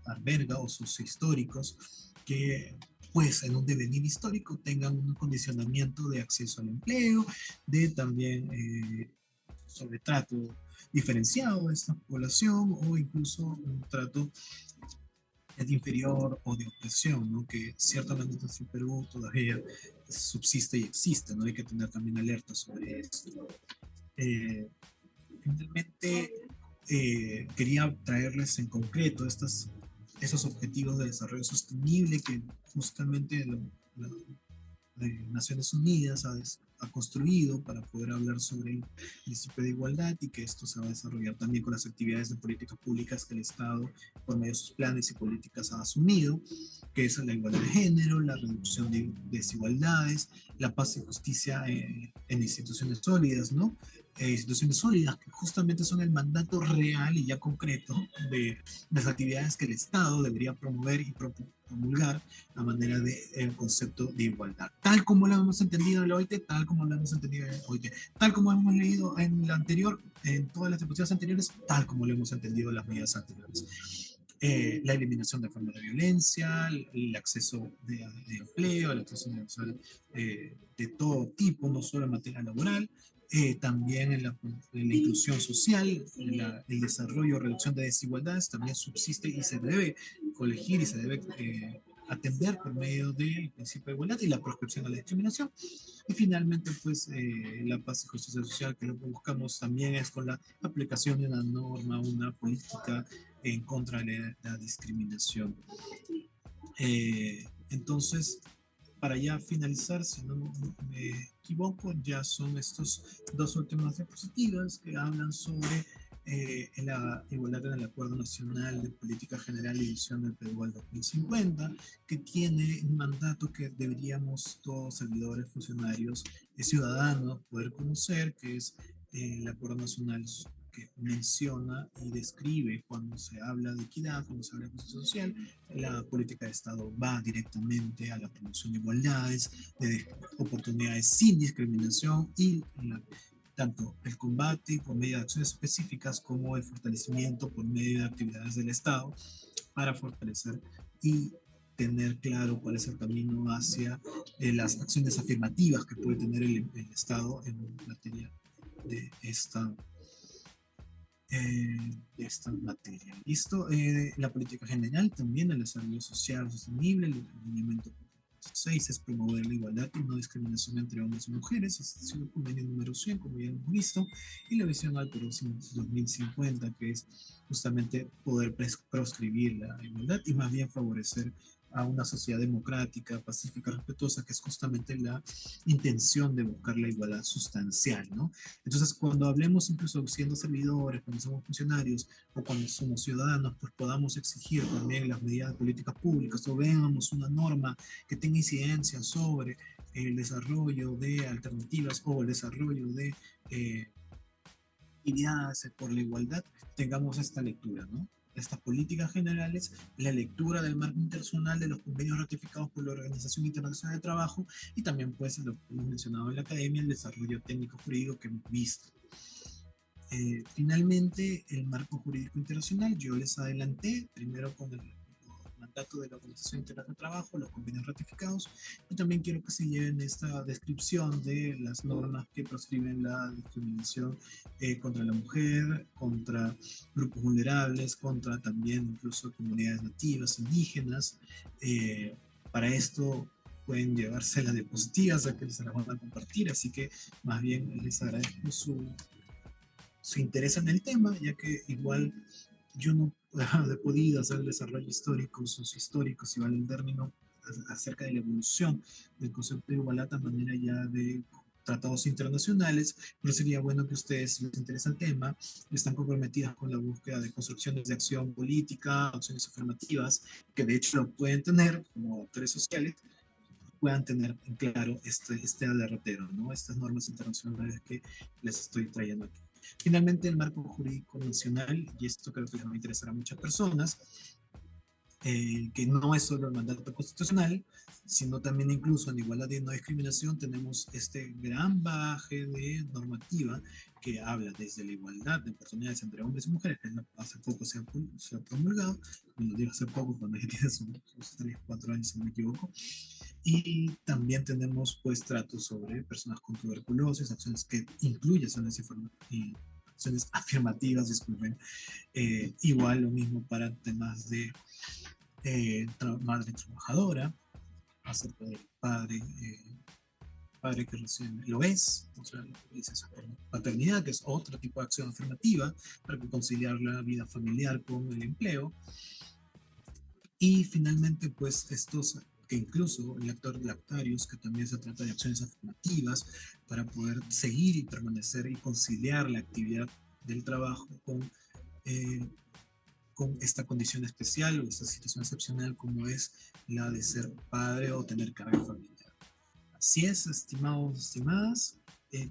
alberga o sus históricos, que pues en un devenir histórico tengan un condicionamiento de acceso al empleo, de también sobre trato diferenciado de esta población, o incluso un trato inferior o de opresión, ¿no? Que ciertamente en nuestro Perú todavía subsiste y existe, ¿no? Hay que tener también alerta sobre esto. Eh, Finalmente, quería traerles en concreto esos objetivos de desarrollo sostenible que justamente de Naciones Unidas ha construido para poder hablar sobre el principio de igualdad, y que esto se va a desarrollar también con las actividades de políticas públicas que el Estado, por medio de sus planes y políticas, ha asumido, que es la igualdad de género, la reducción de desigualdades, la paz y justicia en instituciones sólidas, ¿no? Instituciones sólidas que justamente son el mandato real y ya concreto de las actividades que el Estado debería promover y promulgar a manera del concepto de igualdad, tal como lo hemos entendido en la OIT, tal como lo hemos entendido en la OIT, tal como hemos leído en la anterior, en todas las disposiciones anteriores, tal como lo hemos entendido en las medidas anteriores. La eliminación de formas de violencia, el acceso de empleo, el acceso universal de todo tipo, no solo en materia laboral, también en la inclusión social, el desarrollo o reducción de desigualdades también subsiste y se debe colegir y se debe atender por medio del principio de igualdad y la proscripción de la discriminación. Y finalmente, pues, la paz y justicia social, que lo que buscamos también es con la aplicación de una norma, una política en contra de la discriminación. Entonces, para ya finalizar, si no me equivoco, ya son estos dos últimas diapositivas que hablan sobre la igualdad en el Acuerdo Nacional de Política General y Visión del Perú al 2050, que tiene un mandato que deberíamos todos, servidores, funcionarios y ciudadanos, poder conocer, que es el Acuerdo Nacional que menciona y describe cuando se habla de equidad, cuando se habla de justicia social. La política de Estado va directamente a la promoción de igualdades, de oportunidades sin discriminación y tanto el combate por medio de acciones específicas como el fortalecimiento por medio de actividades del Estado para fortalecer y tener claro cuál es el camino hacia las acciones afirmativas que puede tener el Estado en materia de esta materia. Listo. La política general también, el desarrollo social sostenible, el lineamiento 6 es promover la igualdad y no discriminación entre hombres y mujeres, es el convenio número 100, como ya hemos visto, y la visión al Perú 2050, que es justamente poder proscribir la igualdad y más bien favorecer a una sociedad democrática, pacífica, respetuosa, que es justamente la intención de buscar la igualdad sustancial, ¿no? Entonces, cuando hablemos incluso siendo servidores, cuando somos funcionarios o cuando somos ciudadanos, pues podamos exigir también las medidas de políticas públicas o veamos una norma que tenga incidencia sobre el desarrollo de alternativas o el desarrollo de actividades por la igualdad, tengamos esta lectura, ¿no? Estas políticas generales, la lectura del marco internacional de los convenios ratificados por la Organización Internacional de Trabajo y también, pues, lo que hemos mencionado en la academia, el desarrollo técnico jurídico que hemos visto. Finalmente, el marco jurídico internacional, yo les adelanté, primero con el mandato de la Organización Internacional de Trabajo, los convenios ratificados, y también quiero que se lleven esta descripción de las normas que proscriben la discriminación contra la mujer, contra grupos vulnerables, contra también incluso comunidades nativas, indígenas. Para esto pueden llevarse las diapositivas a que se las van a compartir, así que más bien les agradezco su interés en el tema, ya que igual yo no he podido hacer el desarrollo histórico, sus históricos, si vale el término, acerca de la evolución del concepto de igualdad a manera ya de tratados internacionales, pero sería bueno que ustedes, si les interesa el tema, están comprometidas con la búsqueda de construcciones de acción política, acciones afirmativas, que de hecho lo pueden tener como actores sociales, puedan tener en claro este derrotero, ¿no? Estas normas internacionales que les estoy trayendo aquí. Finalmente, el marco jurídico nacional, y esto creo que les va a interesar a muchas personas, que no es solo el mandato constitucional, sino también incluso en igualdad y no discriminación tenemos este gran bagaje de normativa que habla desde la igualdad de oportunidades entre hombres y mujeres, que hace poco se ha promulgado, cuando digo hace poco, cuando ya tiene sus 3, 4 años, si no me equivoco, y también tenemos pues tratos sobre personas con tuberculosis, acciones que incluyen acciones afirmativas, disculpen, igual lo mismo para temas de madre trabajadora, acerca del padre que recién lo es, o sea, licencia por paternidad, que es otro tipo de acción afirmativa para conciliar la vida familiar con el empleo. Y finalmente, pues estos que incluso el actor lactarios, que también se trata de acciones afirmativas para poder seguir y permanecer y conciliar la actividad del trabajo con esta condición especial o esta situación excepcional como es la de ser padre o tener carga familiar. Así es, estimados, estimadas.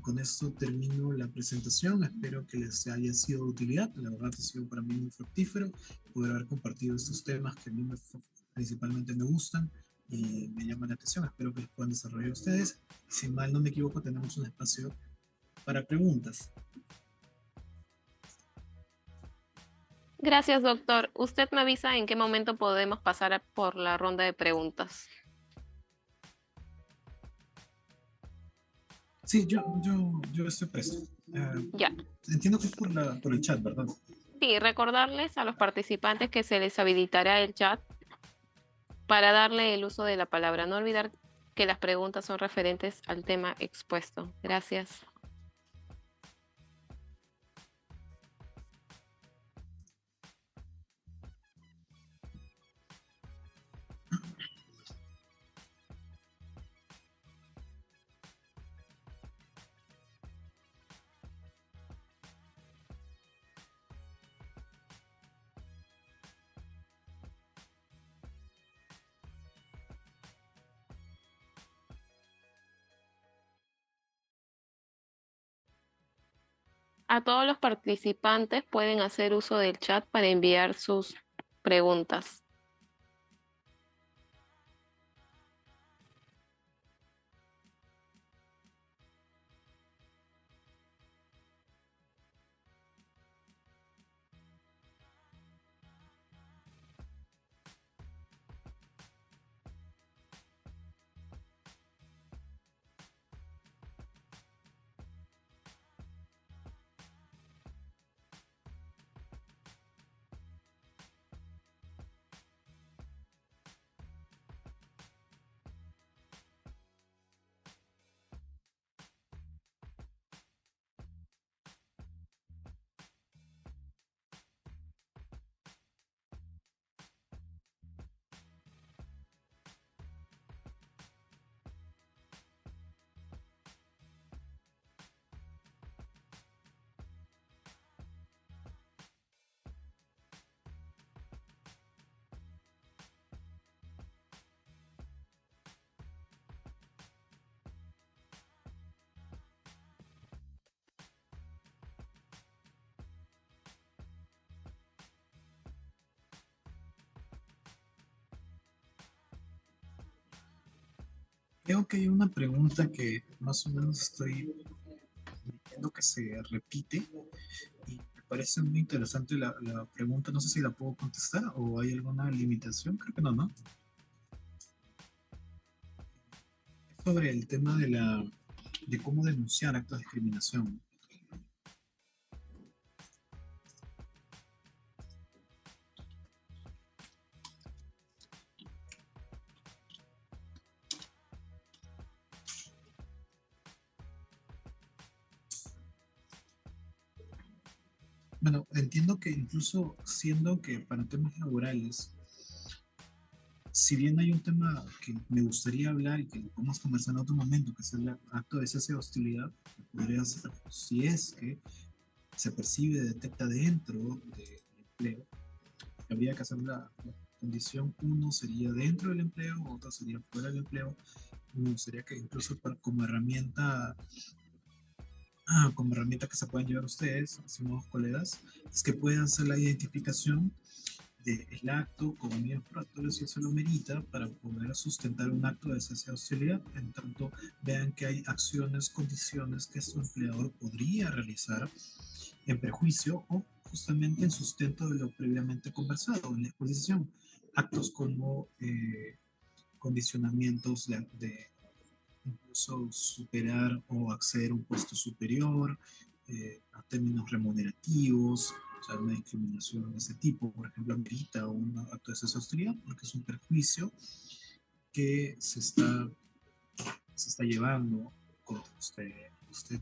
Con esto termino la presentación. Espero que les haya sido de utilidad. La verdad ha sido para mí muy fructífero poder haber compartido estos temas que a mí principalmente me gustan y me llaman la atención. Espero que los puedan desarrollar ustedes. Si mal no me equivoco, tenemos un espacio para preguntas. Gracias, doctor. Usted me avisa en qué momento podemos pasar por la ronda de preguntas. Sí, yo estoy presto. Ya. Entiendo que es por el chat, ¿verdad? Sí, recordarles a los participantes que se les habilitará el chat para darle el uso de la palabra. No olvidar que las preguntas son referentes al tema expuesto. Gracias. A todos los participantes pueden hacer uso del chat para enviar sus preguntas. Creo que hay una pregunta que más o menos estoy viendo que se repite y me parece muy interesante la pregunta. No sé si la puedo contestar o hay alguna limitación. Creo que no, ¿no? Es sobre el tema de cómo denunciar actos de discriminación. Bueno, entiendo que incluso siendo que para temas laborales, si bien hay un tema que me gustaría hablar y que lo podemos conversar en otro momento, que es el acto de cese de hostilidad, que podría ser, si es que se percibe, detecta dentro del empleo, habría que hacer la condición, uno sería dentro del empleo, otra sería fuera del empleo. Me gustaría que incluso como herramienta que se pueden llevar ustedes, estimados colegas, es que puedan hacer la identificación del acto como medios probatorios si eso lo merita para poder sustentar un acto de cese de hostilidad. En tanto, vean que hay acciones, condiciones que su empleador podría realizar en prejuicio o justamente en sustento de lo previamente conversado en la exposición. Actos como condicionamientos de incluso superar o acceder a un puesto superior, a términos remunerativos, o sea, una discriminación de ese tipo, por ejemplo, amerita un acto de cese de hostilidad porque es un perjuicio que se está llevando contra usted. Usted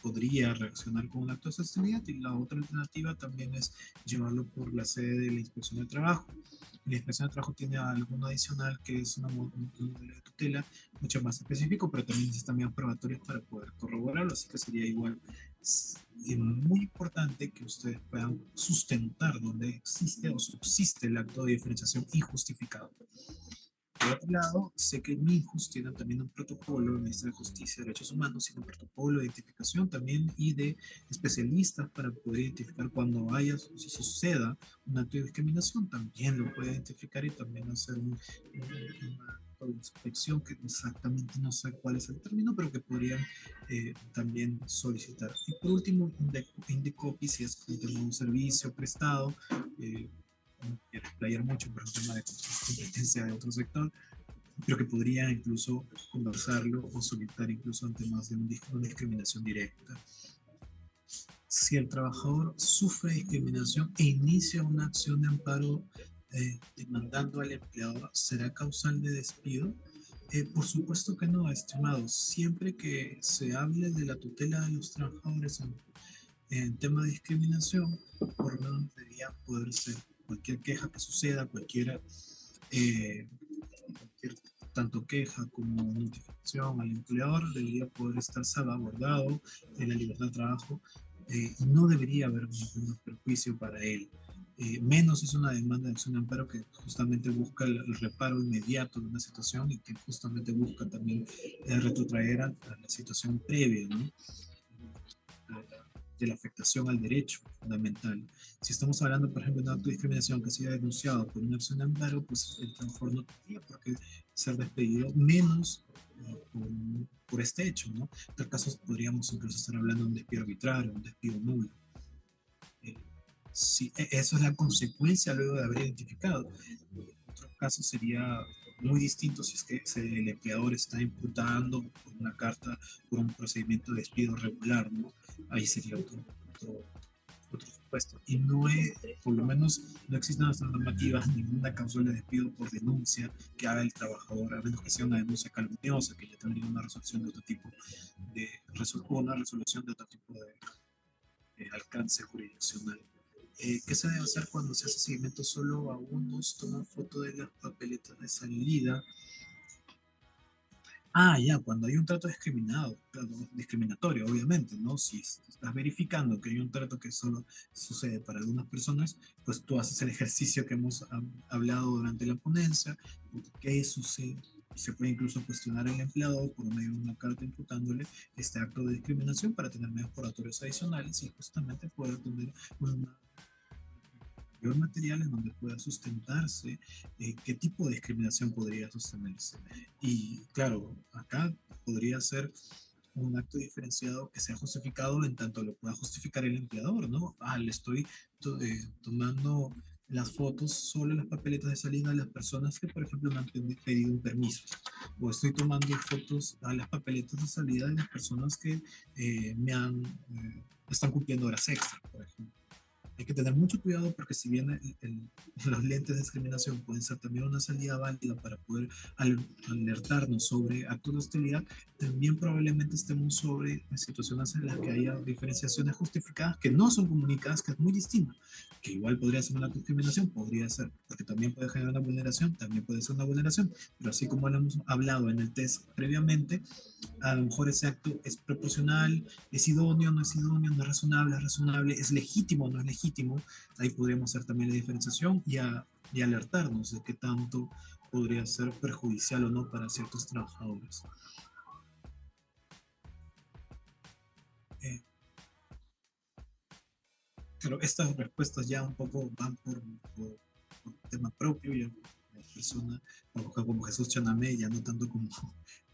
podría reaccionar con un acto de hostilidad y la otra alternativa también es llevarlo por la sede de la inspección de trabajo. La inspección de trabajo tiene algo adicional que es una modelo de tutela mucho más específico, pero también necesita medios probatorios para poder corroborarlo, así que sería igual muy importante que ustedes puedan sustentar donde existe o subsiste el acto de diferenciación injustificado. Por otro lado, sé que MINJUS tiene también un protocolo, el Ministerio de Justicia y Derechos Humanos tiene un protocolo de identificación también y de especialistas para poder identificar cuando haya, si suceda un acto de discriminación, también lo puede identificar y también hacer una inspección que exactamente no sé cuál es el término, pero que podrían también solicitar. Y por último, Indecopy, si es que tenemos un servicio prestado, no quiero explayar mucho por el tema de competencia de otro sector, pero que podría incluso conversarlo o solicitar incluso en temas de una discriminación directa. Si el trabajador sufre discriminación e inicia una acción de amparo demandando al empleador, ¿será causal de despido? Por supuesto que no, estimado. Siempre que se hable de la tutela de los trabajadores en tema de discriminación, por lo menos debería poder ser cualquier queja que suceda, eh, cualquier tanto queja como notificación al empleador debería poder estar salvaguardado de la libertad de trabajo, y no debería haber ningún perjuicio para él. Menos es una demanda de acción de amparo que justamente busca el reparo inmediato de una situación y que justamente busca también retrotraer a la situación previa, ¿no? De la afectación al derecho fundamental. Si estamos hablando, por ejemplo, de una acto de discriminación que ha sido denunciado por una acción de amparo, pues el trabajador no tendría por qué ser despedido, menos por este hecho, ¿no? En tal caso, podríamos incluso estar hablando de un despido arbitrario, un despido nulo. Eh, sí, eso es la consecuencia luego de haber identificado. En otro caso sería muy distinto si es que el empleador está imputando por una carta, por un procedimiento de despido regular, ¿no? Ahí sería otro supuesto. Y no es, por lo menos, no existen nuestras normativas ninguna causa de despido por denuncia que haga el trabajador, a menos que sea una denuncia calumniosa, que ya tendría una resolución de otro tipo, una resolución de otro tipo de alcance jurisdiccional. ¿Qué se debe hacer cuando se hace seguimiento solo a unos? Toma foto de las papeletas de salida. Ah, ya, cuando hay un trato discriminado, claro, discriminatorio, obviamente, ¿no? Si estás verificando que hay un trato que solo sucede para algunas personas, pues tú haces el ejercicio que hemos hablado durante la ponencia, que sucede. Se puede incluso cuestionar al empleador por medio de una carta imputándole este acto de discriminación para tener medios probatorios adicionales y justamente poder tener una material en donde pueda sustentarse qué tipo de discriminación podría sostenerse. Y claro, acá podría ser un acto diferenciado que sea justificado en tanto lo pueda justificar el empleador, ¿no? Ah, le estoy tomando las fotos solo las papeletas de salida a las personas que, por ejemplo, me han pedido un permiso. O estoy tomando fotos a las papeletas de salida de las personas que están cumpliendo horas extra, por ejemplo. Hay que tener mucho cuidado porque si bien los lentes de discriminación pueden ser también una salida válida para poder alertarnos sobre actos de hostilidad, también probablemente estemos sobre situaciones en las que haya diferenciaciones justificadas que no son comunicadas, que es muy distinto, que igual podría ser una discriminación, podría ser, porque también puede generar una vulneración, también puede ser una vulneración, pero así como lo hemos hablado en el test previamente, a lo mejor ese acto es proporcional, es idóneo, no es idóneo, no es razonable, es legítimo, no es legítimo. Ahí podríamos hacer también la diferenciación y alertarnos de qué tanto podría ser perjudicial o no para ciertos trabajadores. Pero estas respuestas ya un poco van por tema propio, ya la persona, como Jesús Chanamé, ya no tanto como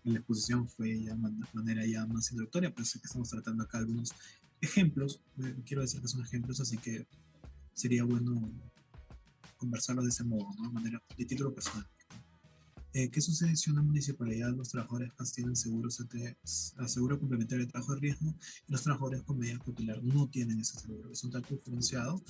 en la exposición, fue ya de manera ya más introductoria, pero sé que estamos tratando acá algunos ejemplos, quiero decir que son ejemplos, así que sería bueno conversarlos de ese modo, ¿no? De manera de título personal. ¿Qué sucede si una municipalidad, los trabajadores tienen seguro complementario de trabajo de riesgo y los trabajadores con medida cautelar no tienen ese seguro? Es un trato diferenciado.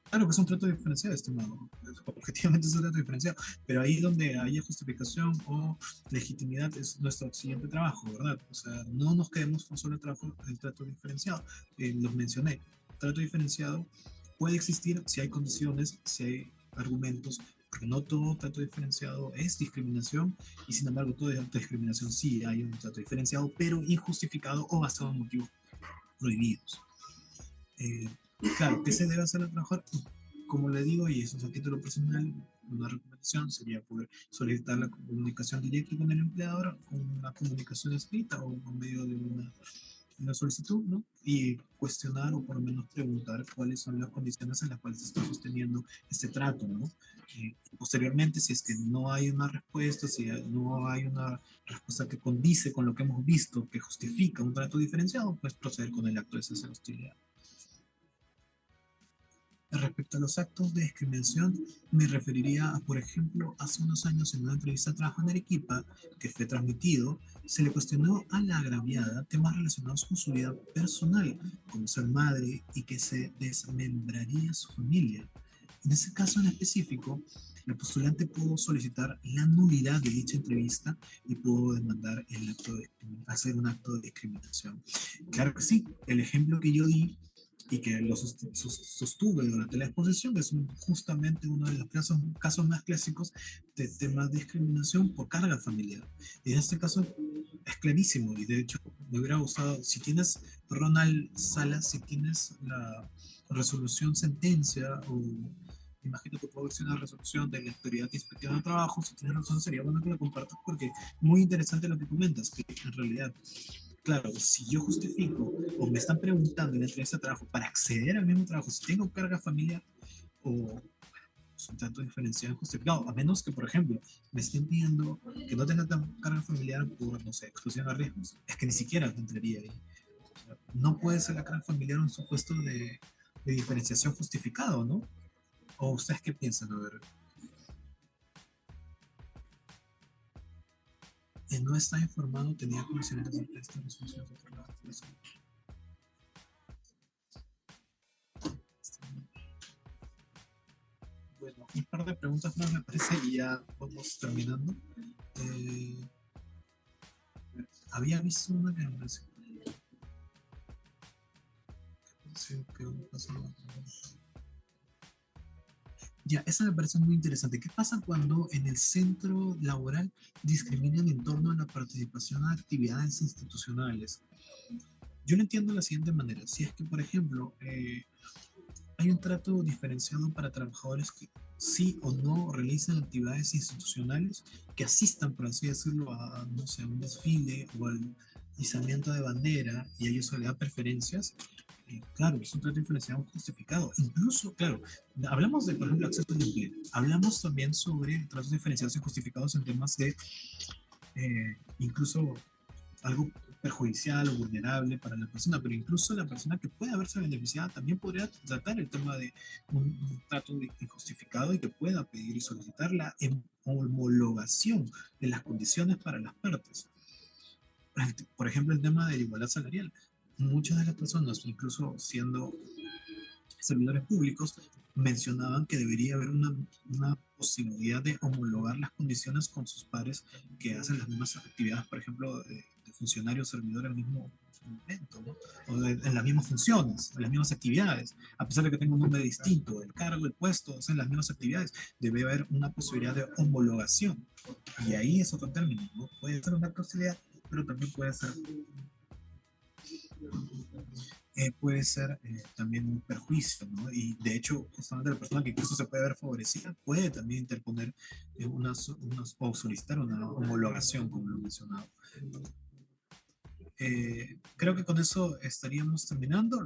Claro que es un trato diferenciado, estimado. Objetivamente es un trato diferenciado. Pero ahí donde haya justificación o legitimidad es nuestro siguiente trabajo, ¿verdad? O sea, no nos quedemos con solo el trato diferenciado. Los mencioné. Trato diferenciado puede existir si hay condiciones, si hay argumentos, porque no todo trato diferenciado es discriminación y sin embargo toda discriminación sí hay un trato diferenciado, pero injustificado o basado en motivos prohibidos. Eh, claro, ¿qué se debe hacer al trabajar? Como le digo, y eso es a título personal, una recomendación sería poder solicitar la comunicación directa con el empleador, con una comunicación escrita o por medio de una solicitud, ¿no? Y cuestionar o por lo menos preguntar cuáles son las condiciones en las cuales se está sosteniendo este trato, ¿no? Posteriormente, si es que no hay una respuesta, si no hay una respuesta que condice con lo que hemos visto, que justifica un trato diferenciado, pues proceder con el acto de cese de hostilidad. Respecto a los actos de discriminación, me referiría a, por ejemplo, hace unos años en una entrevista de trabajo en Arequipa, que fue transmitido, se le cuestionó a la agraviada temas relacionados con su vida personal, como ser madre y que se desmembraría su familia. En ese caso en específico, el postulante pudo solicitar la nulidad de dicha entrevista y pudo demandar hacer un acto de discriminación. Claro que sí, el ejemplo que yo di y que lo sostuve durante la exposición es justamente uno de los casos más clásicos de temas de discriminación por carga familiar. Y en este caso es clarísimo y de hecho me hubiera gustado, si tienes Ronald Salas, si tienes la resolución sentencia o imagino que puede haber sido una resolución de la autoridad inspectora de trabajo, si tienes razón sería bueno que lo compartas porque muy interesante lo que comentas, que en realidad claro, si yo justifico o me están preguntando en la entrevista de trabajo para acceder al mismo trabajo, si tengo carga familiar o es un tanto diferenciado justificado, a menos que, por ejemplo, me estén pidiendo que no tenga carga familiar por, no sé, exposición a riesgos, es que ni siquiera entraría ahí. O sea, no puede ser la carga familiar un supuesto de diferenciación justificado, ¿no? ¿O ustedes qué piensan? A ver, no está informado, tenía conocimientos de esta resolución de otro lado. Bueno, un par de preguntas más me parece y ya vamos terminando. Eh, había visto una que me parece que pasaba. Ya, esa me parece muy interesante. ¿Qué pasa cuando en el centro laboral discriminan en torno a la participación a actividades institucionales? Yo lo entiendo de la siguiente manera. Si es que, por ejemplo, hay un trato diferenciado para trabajadores que sí o no realizan actividades institucionales, que asistan, por así decirlo, a, no sé, un desfile o al izamiento de bandera y a ellos se le da preferencias, claro, es un trato diferenciado justificado. Incluso, claro, hablamos de, por ejemplo, acceso al empleo. Hablamos también sobre tratos diferenciados y justificados en temas de incluso algo perjudicial o vulnerable para la persona, pero incluso la persona que puede haberse beneficiada también podría tratar el tema de un trato injustificado y que pueda pedir y solicitar la homologación de las condiciones para las partes. Por ejemplo, el tema de la igualdad salarial. Muchas de las personas, incluso siendo servidores públicos, mencionaban que debería haber una posibilidad de homologar las condiciones con sus pares que hacen las mismas actividades, por ejemplo, de funcionarios servidores al mismo momento, ¿no? O en las mismas funciones, en las mismas actividades, a pesar de que tenga un nombre distinto, el cargo, el puesto, hacen las mismas actividades, debe haber una posibilidad de homologación. Y ahí es otro término, ¿no? Puede ser una posibilidad, pero también puede ser también un perjuicio, ¿no? Y de hecho, justamente la persona que incluso se puede ver favorecida puede también interponer o solicitar una homologación, como lo he mencionado. Creo que con eso estaríamos terminando.